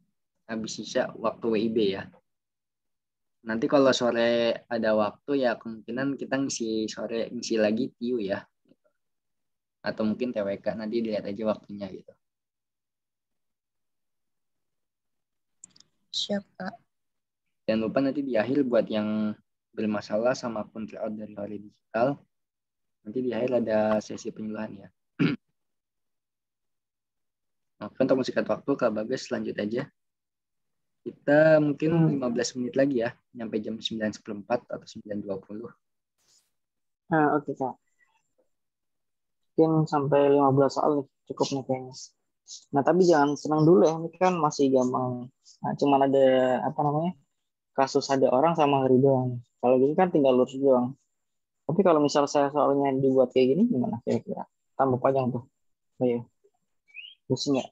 habis sisa waktu WIB ya. Nanti kalau sore ada waktu ya kemungkinan kita ngisi lagi TIU ya. Atau mungkin TWK, nanti dilihat aja waktunya gitu. Siap, Kak. Jangan lupa nanti di akhir buat yang bermasalah sama akun tryout dari Horia Digital, nanti di akhir ada sesi penyuluhan ya. Nah, untuk mensikat waktu, Kak Bagas lanjut aja. Kita mungkin 15 menit lagi ya, nyampe jam 9.14 atau 9.20. Oke, Kak. Mungkin sampai 15 soal nih, cukup nih kayaknya. Nah, tapi jangan senang dulu ya, ini kan masih gampang. Nah, cuman ada, kasus ada orang sama hari doang. Kalau gitu kan tinggal lurus doang. Tapi kalau misal saya soalnya dibuat kayak gini, gimana kira-kira? Tambah panjang tuh. Ayo. Pusing ya?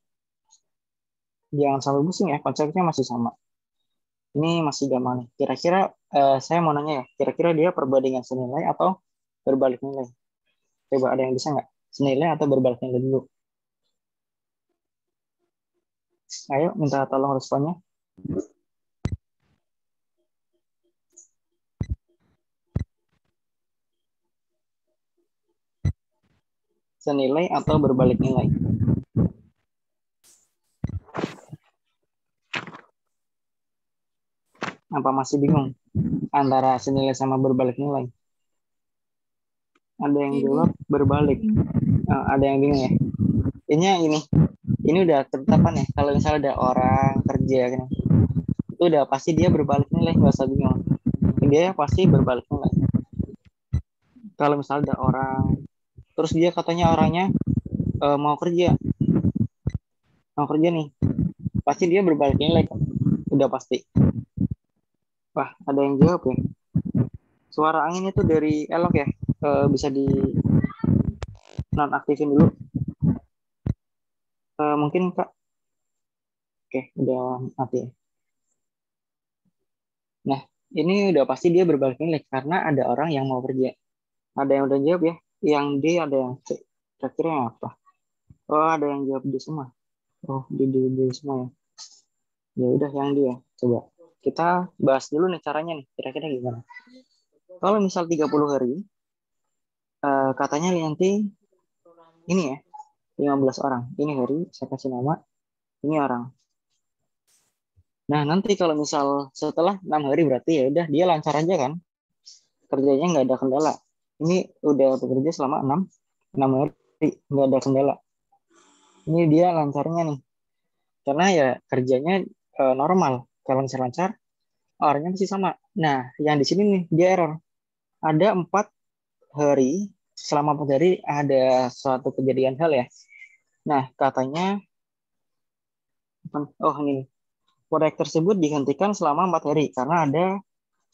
Jangan sampai pusing ya, konsepnya masih sama. Ini masih gampang nih. Kira-kira saya mau nanya ya, kira-kira dia perbandingan senilai atau berbalik nilai? Coba ada yang bisa nggak? Senilai atau berbalik nilai dulu? Ayo, minta tolong responnya. Senilai atau berbalik nilai? Apa masih bingung antara senilai sama berbalik nilai? Ada yang jawab berbalik. Ada yang bingung ya? Ini udah ketetapan ya. Kalau misalnya ada orang kerja kan, itu udah pasti dia berbalik nilai, nggak usah bingung. Dia pasti berbalik nilai. Kalau misalnya ada orang, terus dia katanya orangnya mau kerja nih, pasti dia berbalik nilai kan? Udah pasti. Wah, ada yang jawab ya. Suara angin itu dari Elok ya. Bisa di nonaktifin dulu. Mungkin Kak. Oke, udah mati ya. Nah, ini udah pasti dia berbalik nilai karena ada orang yang mau kerja. Ada yang udah jawab ya. Yang D, ada yang C. Kira-kira yang apa? Oh, ada yang jawab D semua. Oh, D semua ya. Ya udah yang D ya. Coba kita bahas dulu nih caranya nih. Kira-kira gimana? Kalau misal 30 hari, katanya nanti ini ya, 15 orang. Ini hari, saya kasih nama, ini orang. Nah, nanti kalau misal setelah 6 hari berarti ya udah dia lancar aja kan. Kerjanya nggak ada kendala. Ini udah bekerja selama 6 hari, nggak ada kendala. Ini dia lancarnya nih. Karena ya kerjanya normal. Kalau misalnya lancar, orangnya masih sama. Nah, yang di sini nih dia error. Ada 4 hari, selama 4 hari ada suatu kejadian hal ya. Nah, katanya, oh ini, proyek tersebut dihentikan selama 4 hari karena ada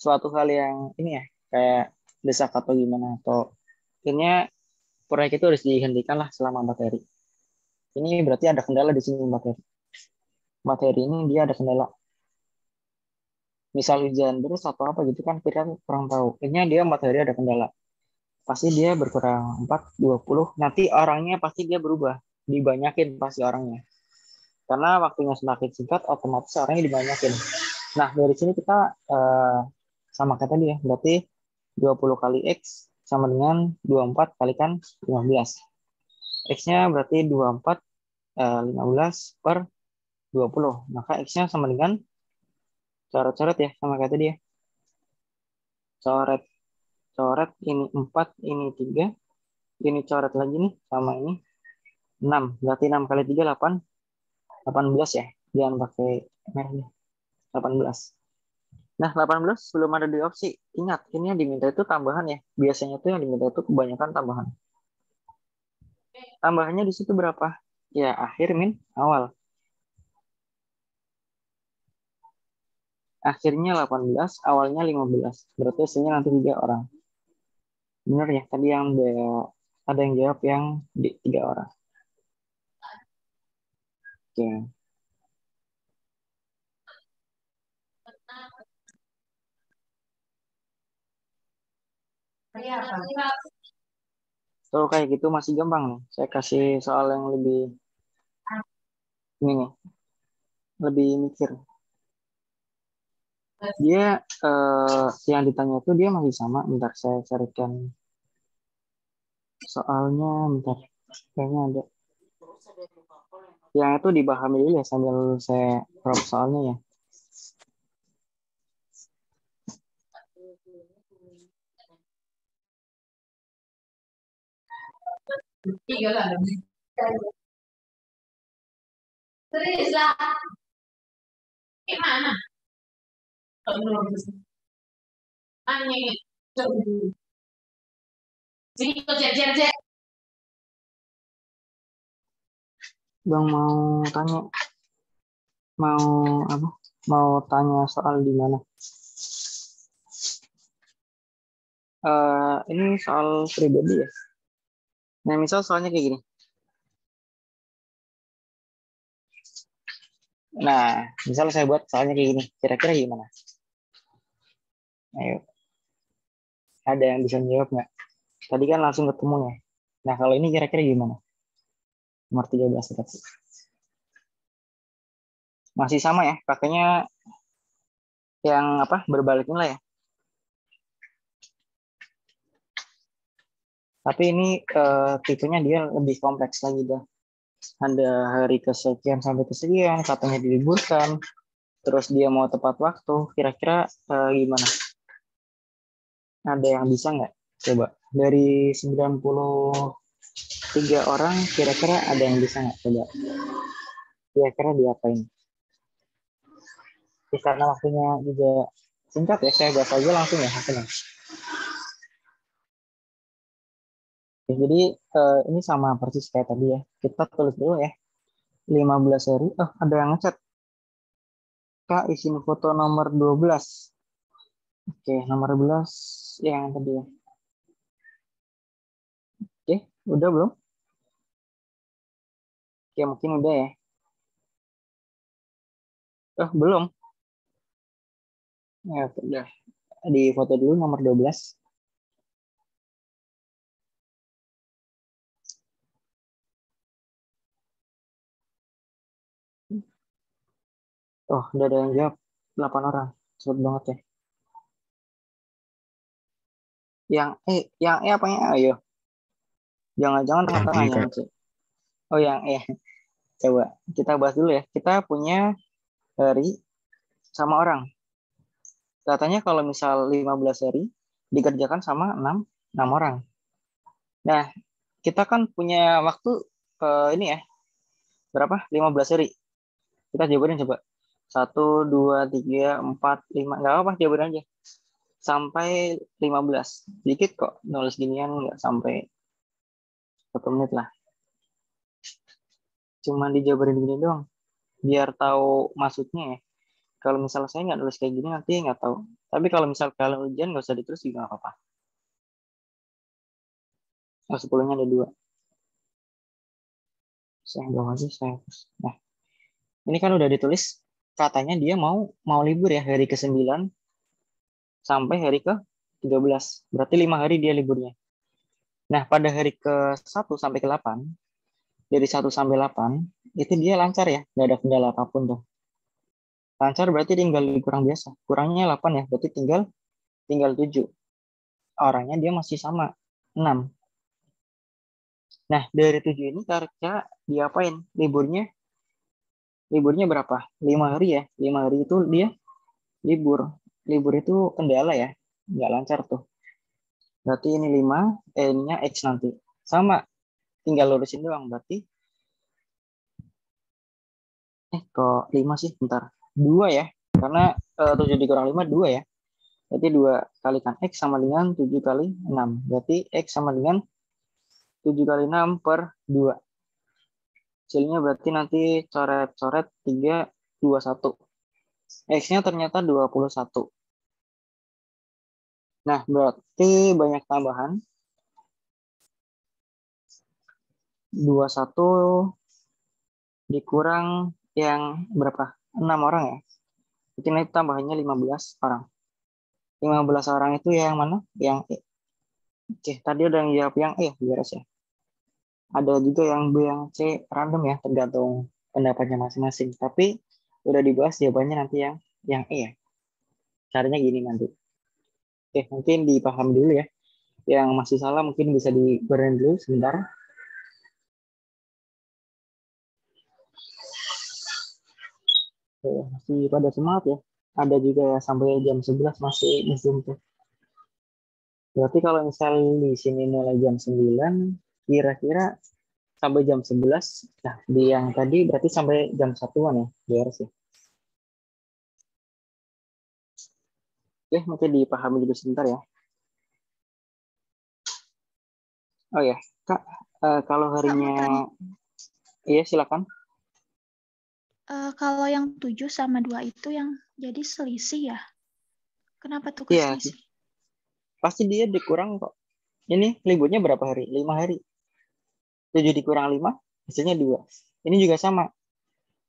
suatu hal yang ini ya, kayak desak atau gimana, atau akhirnya proyek itu harus dihentikan lah selama 4 hari. Ini berarti ada kendala di sini 4 hari. 4 hari ini dia ada kendala. Misal hujan terus atau apa gitu kan, kita kurang tahu. Akhirnya dia 4 hari ada kendala. Pasti dia berkurang 4, 20. Nanti orangnya pasti dia berubah. Dibanyakin pasti orangnya. Karena waktunya semakin singkat, otomatis orangnya dibanyakin. Nah, dari sini kita sama kayak tadi ya. Berarti 20 kali X sama dengan 24 kalikan 15. X-nya berarti 24 15 per 20. Maka X-nya sama dengan coret-coret ya, sama kayak tadi ya. Coret ini 4, ini 3. Ini coret lagi nih sama ini 6. Berarti 6 kali 3 18 ya. Jangan pakai merahnya. 18. Nah, 18 belum ada di opsi. Ingat, ini yang diminta itu tambahan ya. Biasanya tuh yang diminta itu kebanyakan tambahan. Tambahannya di situ berapa? Ya, akhir min awal. Akhirnya 18, awalnya 15. Berarti hasilnya nanti 3 orang. Benar ya, tadi yang ada yang jawab yang di 3 orang. Oke. So, kayak gitu masih gampang nih. Saya kasih soal yang lebih ini nih, lebih mikir. Dia yang ditanya itu dia masih sama. Bentar saya carikan soalnya, bentar. Kayaknya ada. Yang itu dipahami dulu ya sambil saya prop soalnya ya. Gimana? Bang mau tanya, mau apa? Mau tanya soal di mana? Ini soal pribadi ya. Nah, misal soalnya kayak gini. Nah, misal saya buat soalnya kayak gini. Kira-kira gimana? Ayo. Ada yang bisa menjawab nggak? Tadi kan langsung ketemu ya. Nah, kalau ini kira-kira gimana? Nomor 13 tadi. Masih sama ya, pakainya yang apa? Berbalik nilai ya. Tapi ini tipenya dia lebih kompleks lagi dah. Ada hari kesekian sampai kesekian, katanya diliburkan. Terus dia mau tepat waktu. Kira-kira gimana? Ada yang bisa nggak? Coba. Dari 93 orang, kira-kira ada yang bisa nggak? Coba. Kira-kira diapain? Karena waktunya juga singkat ya, saya bahas aja langsung ya hasilnya. Jadi ini sama persis kayak tadi ya. Kita tulis dulu ya. 15 hari. Oh, ada yang ngechat. Kak, isi foto nomor 12. Oke, nomor 12 yang tadi ya. Oke, udah belum? Oke, mungkin udah ya. Oh, belum. Ya, udah. Di foto dulu nomor 12. Oh, udah ada yang jawab. 8 orang. Cepet banget ya. Yang E apa yang A? Ayo. Jangan-jangan tengah-tengah Kak. yang C. Oh, yang E. Coba kita bahas dulu ya. Kita punya hari sama orang. Katanya kalau misal 15 hari dikerjakan sama 6 orang. Nah, kita kan punya waktu ini ya. Berapa? 15 hari. Kita jawabannya coba. 1, 2, 3, 4, 5. Nggak apa-apa, jawaban aja. Sampai 15. Dikit kok nulis ginian, nggak sampai 1 menit lah. Cuma dijabarin gini doang. Biar tahu maksudnya ya. Kalau misalnya saya nggak nulis kayak gini, nanti nggak tahu. Tapi kalau misal kalian ujian, nggak usah ditulis juga nggak apa-apa. Oh, 10-nya ada 2. Saya doang aja, saya. Nah, ini kan udah ditulis. Katanya dia mau libur ya, hari ke-9 sampai hari ke-13. Berarti 5 hari dia liburnya. Nah, pada hari ke-1 sampai ke-8, dari 1 sampai 8, itu dia lancar ya, nggak ada kendala apapun tuh. Lancar berarti tinggal kurang biasa. Kurangnya 8 ya, berarti tinggal 7. Orangnya dia masih sama, 6. Nah, dari 7 ini kira-kira diapain? Liburnya berapa? 5 hari ya. 5 hari itu dia libur. Libur itu kendala ya, nggak lancar tuh. Berarti ini 5, N-nya X nanti. Sama, tinggal lurusin doang. Berarti, kok 5 sih? Bentar. 2 ya, karena 7 dikurang 5, 2 ya. Berarti 2 kalikan X sama dengan 7 kali 6. Berarti X sama dengan 7 kali 6 per 2. Hasilnya berarti nanti coret-coret 3, 2, 1. X-nya ternyata 21. Nah, berarti banyak tambahan. 21 dikurang yang berapa? 6 orang ya. Jadi nanti tambahannya 15 orang. 15 orang itu yang mana? Yang E. Oke, tadi ada yang jawab yang E, beres ya. Ada juga yang B, yang C, random ya, tergantung pendapatnya masing-masing. Tapi udah dibahas jawabannya nanti yang E ya. Caranya gini nanti. Oke, mungkin dipaham dulu ya. Yang masih salah mungkin bisa dibenerin dulu sebentar. Oke, masih pada semangat ya. Ada juga ya sampai jam 11 masih Zoom tuh. Berarti kalau misal di sini mulai jam 9, kira-kira sampai jam 11. Nah, di yang tadi berarti sampai jam 1-an ya, beres ya. Oke, mungkin dipahami dulu sebentar ya. Oh ya, Kak, kalau harinya... Iya, silakan. Kalau yang 7 sama 2 itu yang jadi selisih ya? Kenapa tuh Iya, selisih? pasti dia dikurang kok. Ini liburnya berapa hari? 5 hari. 7 dikurang 5, hasilnya 2. Ini juga sama.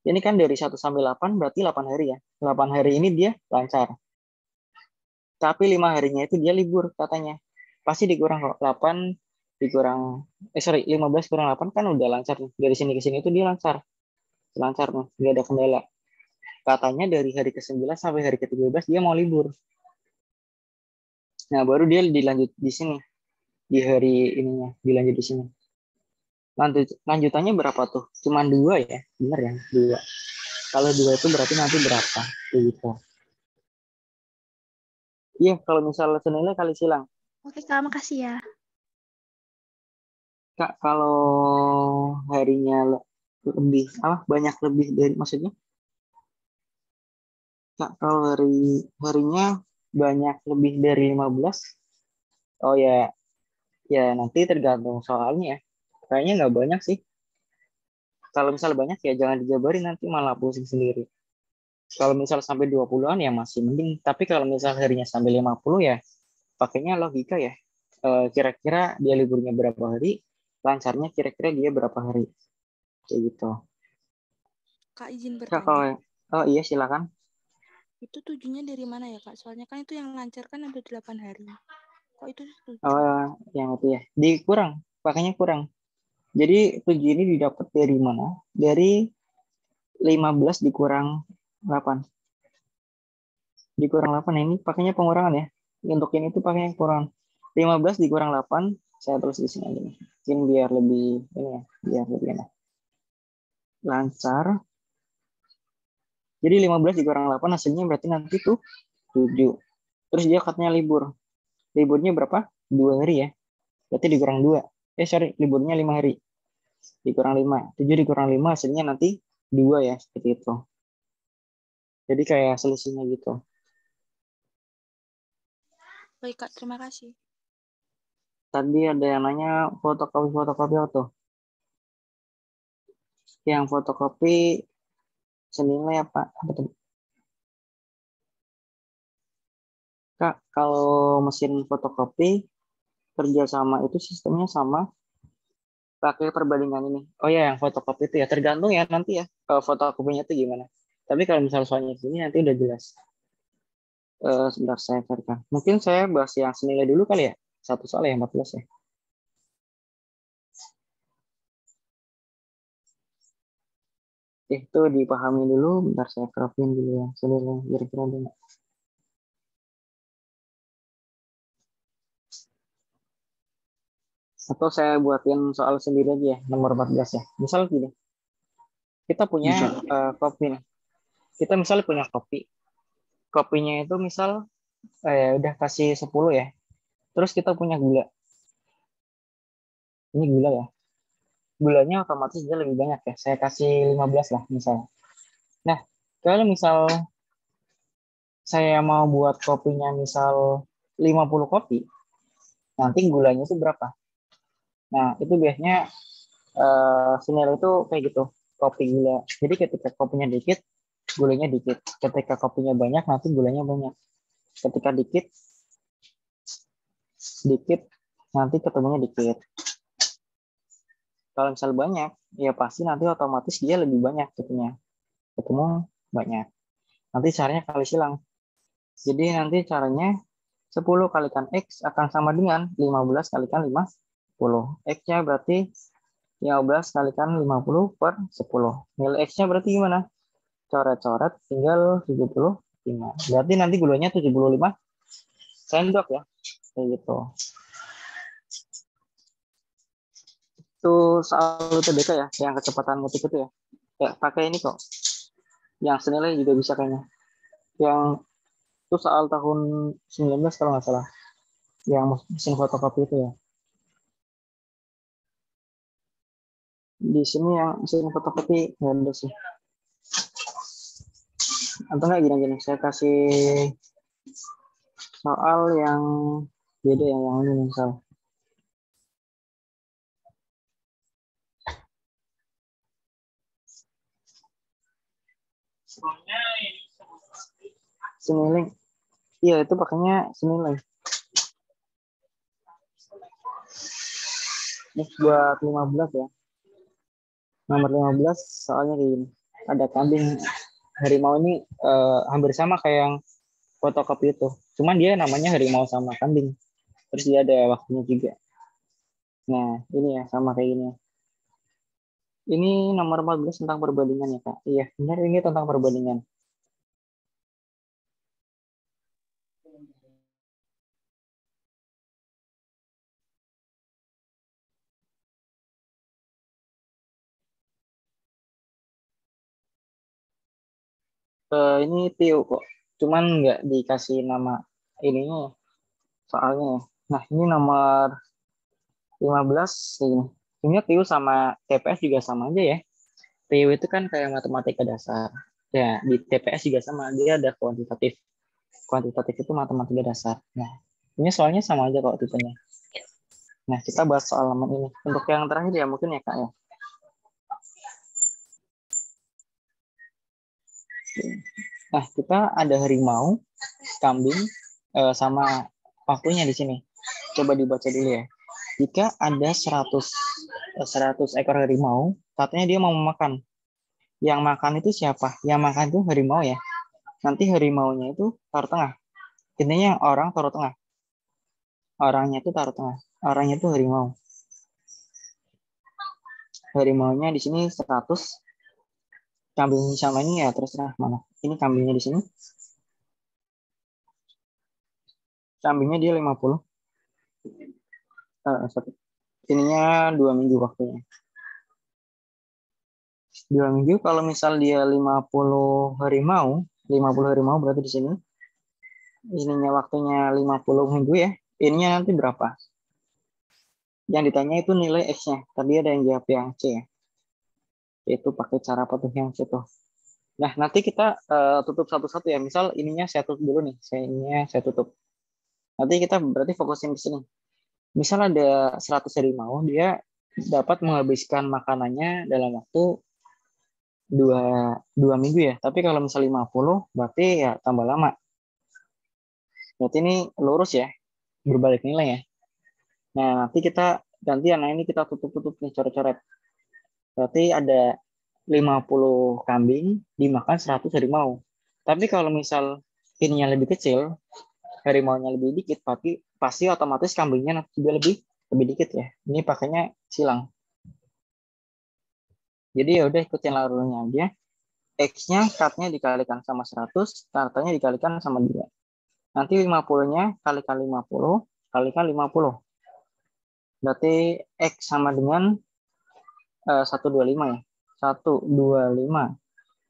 Ini kan dari 1 sampai 8, berarti 8 hari ya. 8 hari ini dia lancar. Tapi 5 harinya itu dia libur katanya. Pasti dikurang kok. 8 dikurang 15 kurang 8 kan udah lancar nih. Dari sini ke sini tuh dia lancar. Lancar nih, nggak ada kendala. Katanya dari hari ke-9 sampai hari ke-13 dia mau libur. Nah, baru dia dilanjut di sini. Di hari ininya, dilanjut di sini. Lanjutannya berapa tuh? Cuman 2 ya? Bener ya? 2. Kalau 2 itu berarti nanti berapa? Gitu. Iya, kalau misalnya senilai kali silang. Oke, Kak, makasih ya. Kak, kalau harinya lebih, banyak lebih dari, maksudnya? Kak, kalau harinya banyak lebih dari 15, oh ya, ya nanti tergantung soalnya ya. Kayaknya nggak banyak sih. Kalau misal banyak ya jangan dijabarin, nanti malah pusing sendiri. Kalau misal sampai 20-an ya masih mending. Tapi kalau misal harinya sampai 50 ya pakainya logika ya. Kira-kira dia liburnya berapa hari, lancarnya kira-kira dia berapa hari. Kayak gitu. Kak, izin Kak, bertanya. oh iya silakan. Itu 7-nya dari mana ya, Kak? Soalnya kan itu yang lancar kan ada 8 hari. Kok itu 7? Oh, yang itu ya. Dikurang, pakainya kurang. Jadi 7 ini didapat dari mana? Dari 15 dikurang 8. Dikurang 8 ini pakainya pengurangan ya. Untuk ini tuh pakainya kurang. 15 dikurang 8, saya tulis di sini aja nih. Mungkin biar lebih ini ya, biar lebih enak. Lancar. Jadi 15 dikurang 8 hasilnya berarti nanti tuh 7. Terus dia katanya libur. Liburnya berapa? 2 hari ya. Berarti dikurang 2. Liburnya 5 hari. Dikurang 5. 7 dikurang 5 hasilnya nanti 2 ya, seperti itu. Jadi kayak selisihnya gitu. Baik, Kak. Terima kasih. Tadi ada yang nanya fotokopi auto. Yang fotokopi senilai apa? Apa tuh? Kak, kalau mesin fotokopi kerjasama itu sistemnya sama pakai perbandingan ini. Oh ya, yang fotokopi itu ya tergantung ya nanti ya fotokopinya itu gimana. Tapi kalau misal soalnya sini nanti udah jelas. Sebentar saya carikan. Mungkin saya bahas yang senilai dulu kali ya. Satu soal ya 14 ya. Itu dipahami dulu. Bentar saya cropin dulu ya. Senilai kira-kira dulu. Atau saya buatin soal sendiri aja ya, nomor 14 ya. Misal gini, kita punya kopi nih. Kita misalnya punya kopi. Kopinya itu misal udah kasih 10 ya. Terus kita punya gula. Ini gula ya. Gulanya otomatis dia lebih banyak ya. Saya kasih 15 lah misalnya. Nah, kalau misal saya mau buat kopinya misal 50 kopi, nanti gulanya itu berapa? Nah, itu biasanya senilai itu kayak gitu. Kopi gula. Jadi ketika kopinya dikit, gulanya dikit. Ketika kopinya banyak, nanti gulanya banyak. Ketika dikit, nanti ketemunya dikit. Kalau misal banyak, ya pasti nanti otomatis dia lebih banyak ketemu banyak. Nanti caranya kali silang. Jadi nanti caranya 10 kalikan X akan sama dengan 15 kalikan 50. X-nya berarti 15 kalikan 50 per 10. Nilai X-nya berarti gimana? Coret-coret tinggal 75. Berarti nanti gulanya 75 sendok ya. Kayak gitu. Itu soal UTBK ya, yang kecepatan ngetik itu ya. Ya, pakai ini kok. Yang senilai juga bisa kayaknya. Yang itu soal tahun 19 kalau nggak salah. Yang mesin fotokopi itu ya. Di sini yang mesin fotokopi nggak ada sih. Atau nggak gini-gini, saya kasih soal yang beda ya, yang ini misal. Senilai. Iya, itu pakainya senilai. Ini buat 15 ya. Nomor 15 soalnya kayak gini. Ada kambing harimau ini hampir sama kayak yang fotokopi itu. Cuman dia namanya harimau sama kambing. Terus dia ada waktunya juga. Nah, ini ya sama kayak gini. Ini nomor 14 tentang perbandingan ya, Kak. Iya, benar ini tentang perbandingan. Ini Tio kok. Cuman nggak dikasih nama ininya soalnya. Nah, ini nomor 15 ini. Ini Tio sama TPS juga sama aja ya. Tio itu kan kayak matematika dasar. Ya, di TPS juga sama. Dia ada kuantitatif. Kuantitatif itu matematika dasar. Nah, ini soalnya sama aja kok tipenya. Nah, kita bahas soal halaman ini. Untuk yang terakhir ya mungkin ya, Kak ya. Nah, kita ada harimau, kambing, sama waktunya di sini. Coba dibaca dulu ya. Jika ada 100 ekor harimau, katanya dia mau makan. Yang makan itu siapa? Yang makan itu harimau ya. Nanti harimaunya itu taruh tengah. Intinya yang orang taruh tengah. Orangnya itu taruh tengah. Orangnya itu harimau. Harimaunya di sini 100. Kambing sama ini ya terserah mana. Ini kambingnya di sini. Kambingnya dia 50. Ininya 2 minggu waktunya. 2 minggu kalau misal dia 50 harimau berarti di sini. Ininya waktunya 50 minggu ya. Ininya nanti berapa? Yang ditanya itu nilai X-nya. Tadi ada yang jawab yang C ya. Itu pakai cara apa tuh yang C tuh. Nah, nanti kita tutup satu-satu ya. Misal ininya saya tutup dulu nih. Saya tutup. Nanti kita berarti fokusin di sini. Misal ada 100 harimau, dia dapat menghabiskan makanannya dalam waktu 2 minggu ya. Tapi kalau misal 50, berarti ya tambah lama. Berarti ini lurus ya. Berbalik nilai ya. Nah, nanti kita gantian. Nah, ini kita tutup-tutup nih, coret-coret. Berarti ada 50 kambing dimakan 100 harimau. Tapi kalau misal ininya lebih kecil, harimaunya lebih dikit, pasti otomatis kambingnya juga lebih dikit ya. Ini pakainya silang. Jadi ya udah ikutin alurnya aja. X-nya cut-nya dikalikan sama 100, tartanya dikalikan sama 2. Nanti 50-nya kalikan 50, kalikan 50. Berarti X sama dengan 125 ya. 125.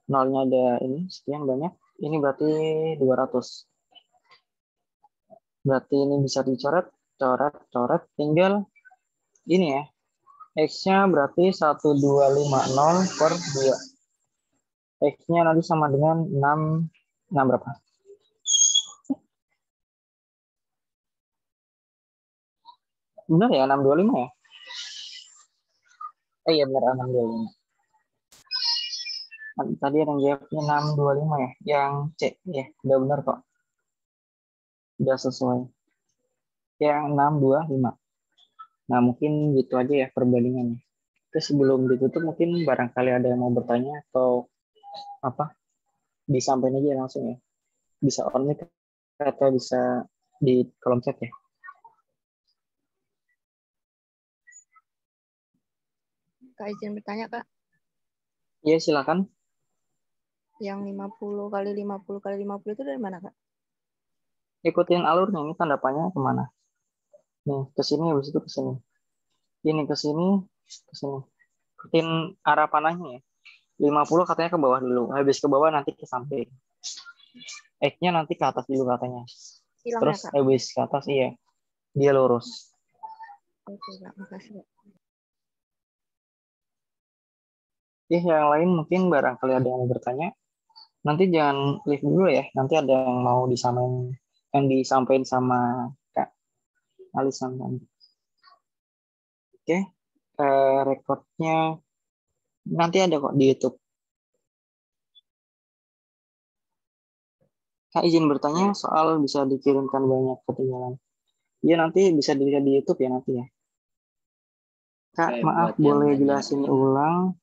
Nolnya ada ini sekian banyak. Ini berarti 200. Berarti ini bisa dicoret, coret, tinggal ini ya. X-nya berarti 1250 per 2. X-nya nanti sama dengan 6 berapa? Benar ya, 625 ya? Iya benar 625. Tadi ada yang jawabnya 625 ya. Yang C ya, udah benar kok. Udah sesuai. Yang 625. Nah, mungkin gitu aja ya perbandingannya. Terus sebelum ditutup mungkin barangkali ada yang mau bertanya atau apa? Disampaikan aja langsung ya. Bisa on mic atau bisa di kolom chat ya. Kak izin bertanya, Kak. Iya, silakan. Yang 50 kali 50 kali 50 itu dari mana, Kak? Ikutin alurnya, ini tanda panahnya kemana? Nih, ke sini, habis itu ke sini. Ini ke sini, ke sini. Ikutin arah panahnya ya. 50 katanya ke bawah dulu. Habis ke bawah nanti ke samping. X-nya nanti ke atas dulu katanya. Hilangnya, Terus Kak. habis ke atas, iya. Dia lurus. Oke, Kak. Makasih, Kak. Yang lain mungkin barangkali ada yang mau bertanya. Nanti jangan leave dulu ya. Nanti ada yang mau disampaikan sama Kak Alisan. Oke. Rekodnya nanti ada kok di YouTube. Kak izin bertanya soal bisa dikirimkan banyak ketinggalan. Iya nanti bisa dilihat di YouTube ya nanti ya. Kak maaf boleh jelasin ulang.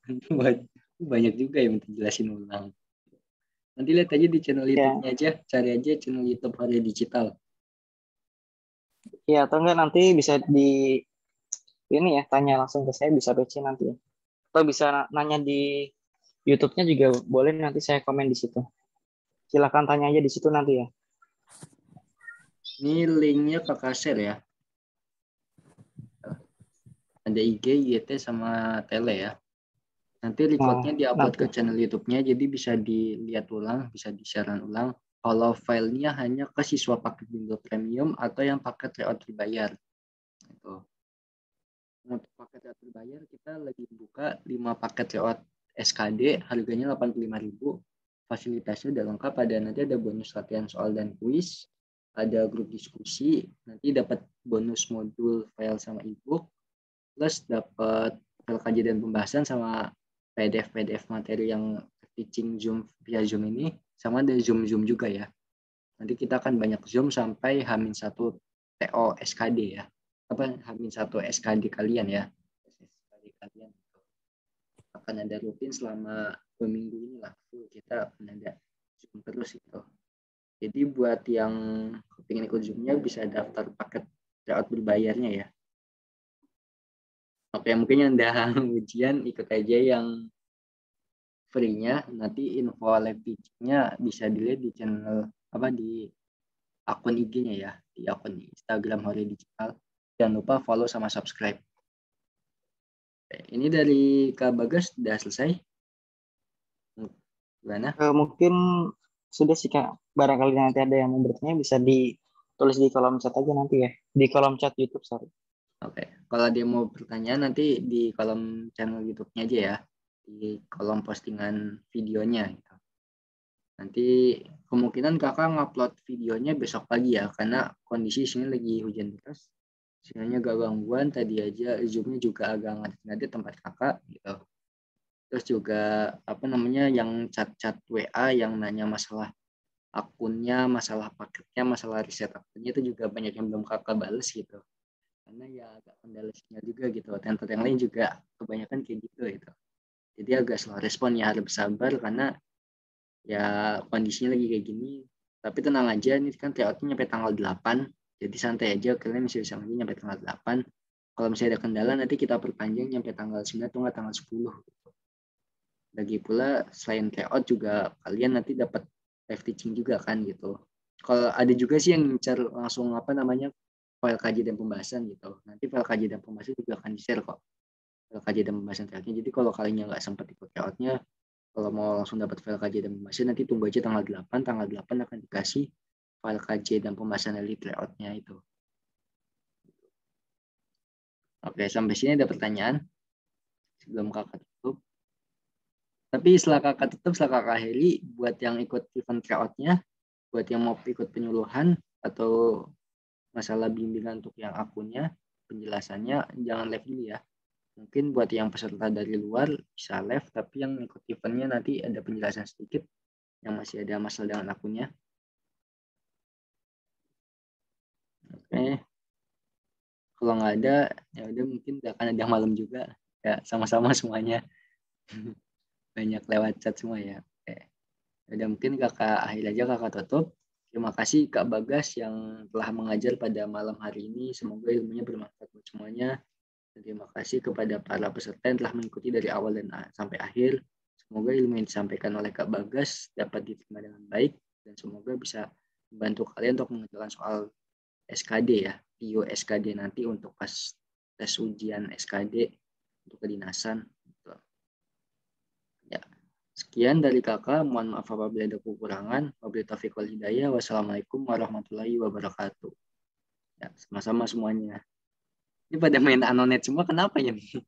Banyak juga yang minta jelasin ulang. Nanti lihat aja di channel YouTube-nya aja, cari aja channel YouTube Arya Digital. Iya, atau enggak nanti bisa di ini ya, tanya langsung ke saya, bisa PC nanti ya. Atau bisa nanya di YouTube-nya juga boleh, nanti saya komen di situ. Silakan tanya aja di situ nanti ya. Ini linknya kakak share ya. Ada IG, YT sama Tele ya. Nanti recordnya diupload nanti. ke channel YouTube-nya, jadi bisa dilihat ulang, bisa di-share ulang. Kalau filenya hanya ke siswa paket Bimbel Premium atau yang paket layout berbayar. Gitu. Untuk paket layout berbayar kita lagi buka 5 paket layout SKD, harganya 85.000. Fasilitasnya udah lengkap, nanti ada bonus latihan soal dan kuis, ada grup diskusi, nanti dapat bonus modul file sama ebook, plus dapat file kajian dan pembahasan sama PDF materi yang teaching Zoom via Zoom ini, sama ada Zoom juga ya. Nanti kita akan banyak Zoom sampai H-1 TO SKD ya. H-1 SKD kalian ya. SKD kalian akan ada rutin selama 2 minggu ini lah. Kita akan ada Zoom terus itu. Jadi buat yang ingin ikut Zoom-nya bisa daftar paket layout berbayarnya ya. Oke, mungkin yang udah ujian ikut aja yang free-nya. Nanti info live teaching-nya bisa dilihat di channel di akun IG-nya ya, di akun Instagram Hore Digital. Jangan lupa follow sama subscribe. Oke, ini dari Kak Bagas udah selesai. Gimana? Mungkin sudah sih Kak. Barangkali nanti ada yang mau bertanya bisa ditulis di kolom chat aja nanti ya. Di kolom chat YouTube, sorry. Oke, kalau dia mau bertanya nanti di kolom channel YouTube-nya aja ya, di kolom postingan videonya. Gitu. Nanti kemungkinan kakak ngupload videonya besok pagi ya, karena kondisi sini lagi hujan deras. Sinyalnya agak gangguan, tadi aja Zoom-nya juga agak ngadet-ngadet tempat kakak gitu. Terus juga yang chat-chat WA yang nanya masalah akunnya, masalah paketnya, masalah riset akunnya itu juga banyak yang belum kakak bales gitu. Karena ya agak kendala sinyal juga gitu. Tenter yang lain juga kebanyakan kayak gitu. Jadi agak slow respon ya, harus bersabar karena ya kondisinya lagi kayak gini. Tapi tenang aja, ini kan layoutnya nyampe tanggal 8. Jadi santai aja, kalian masih bisa lagi nyampe tanggal 8. Kalau misalnya ada kendala nanti kita perpanjang nyampe tanggal 9 atau tanggal 10. Lagi pula selain layout juga kalian nanti dapat live teaching juga kan gitu. Kalau ada juga sih yang ngincar langsung file kajian dan pembahasan gitu. Nanti file kajian dan pembahasan juga akan di-share kok. File kajian dan pembahasan terakhir. Jadi kalau kalian nggak sempat ikut layoutnya, kalau mau langsung dapat file kajian dan pembahasan nanti tunggu aja tanggal 8. Tanggal 8 akan dikasih file kajian dan pembahasan dari layoutnya itu. Oke, sampai sini ada pertanyaan? Sebelum kakak tutup. Tapi setelah kakak akhiri, buat yang ikut event layoutnya, buat yang mau ikut penyuluhan atau masalah bimbingan untuk yang akunnya, penjelasannya jangan live dulu ya. Mungkin buat yang peserta dari luar bisa live, tapi yang ikut eventnya nanti ada penjelasan sedikit yang masih ada masalah dengan akunnya. Oke. Kalau nggak ada, ya udah mungkin akan ada malam juga. Ya sama-sama semuanya. Banyak lewat chat semua ya. Oke. Udah mungkin kakak akhir aja, kakak tutup. Terima kasih Kak Bagas yang telah mengajar pada malam hari ini. Semoga ilmunya bermanfaat buat semuanya. Terima kasih kepada para peserta yang telah mengikuti dari awal dan sampai akhir. Semoga ilmu yang disampaikan oleh Kak Bagas dapat diterima dengan baik dan semoga bisa membantu kalian untuk mengerjakan soal SKD ya, PIO SKD nanti untuk pas tes ujian SKD untuk kedinasan. Ya, sekian dari kakak. Mohon maaf apabila ada kekurangan. Wabillahi taufiq wal hidayah. Wassalamualaikum warahmatullahi wabarakatuh. Ya, sama-sama semuanya. Ini pada main anonet semua, kenapa ya nih?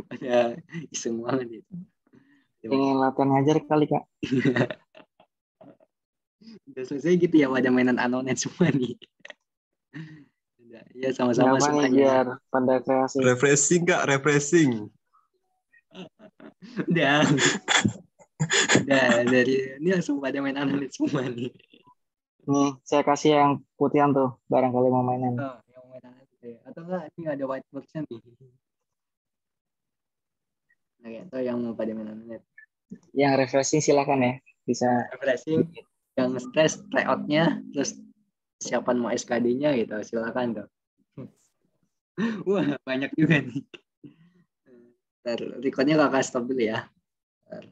Pada iseng banget itu. Ingin latihan ngajar kali Kak. Udah selesai gitu ya, pada mainan anonet semua nih. Ya sama-sama Nggak semuanya. biar pada kreasi. Refreshing Kak, refreshing. Udah dari ini langsung pada main anonet semua nih. Nih, saya kasih yang putihan tuh, barangkali mau mainan. Oh, yang main anonet ya. Atau enggak, ini ada whiteboardnya nih. Oke, atau yang mau pada main anonet. Yang refreshing silakan ya, bisa. Refreshing, yang stress layoutnya, terus siapan mau SKD-nya gitu, silakan tuh. Wah, banyak juga nih. Ntar, recordnya kakak stop dulu ya. Ntar.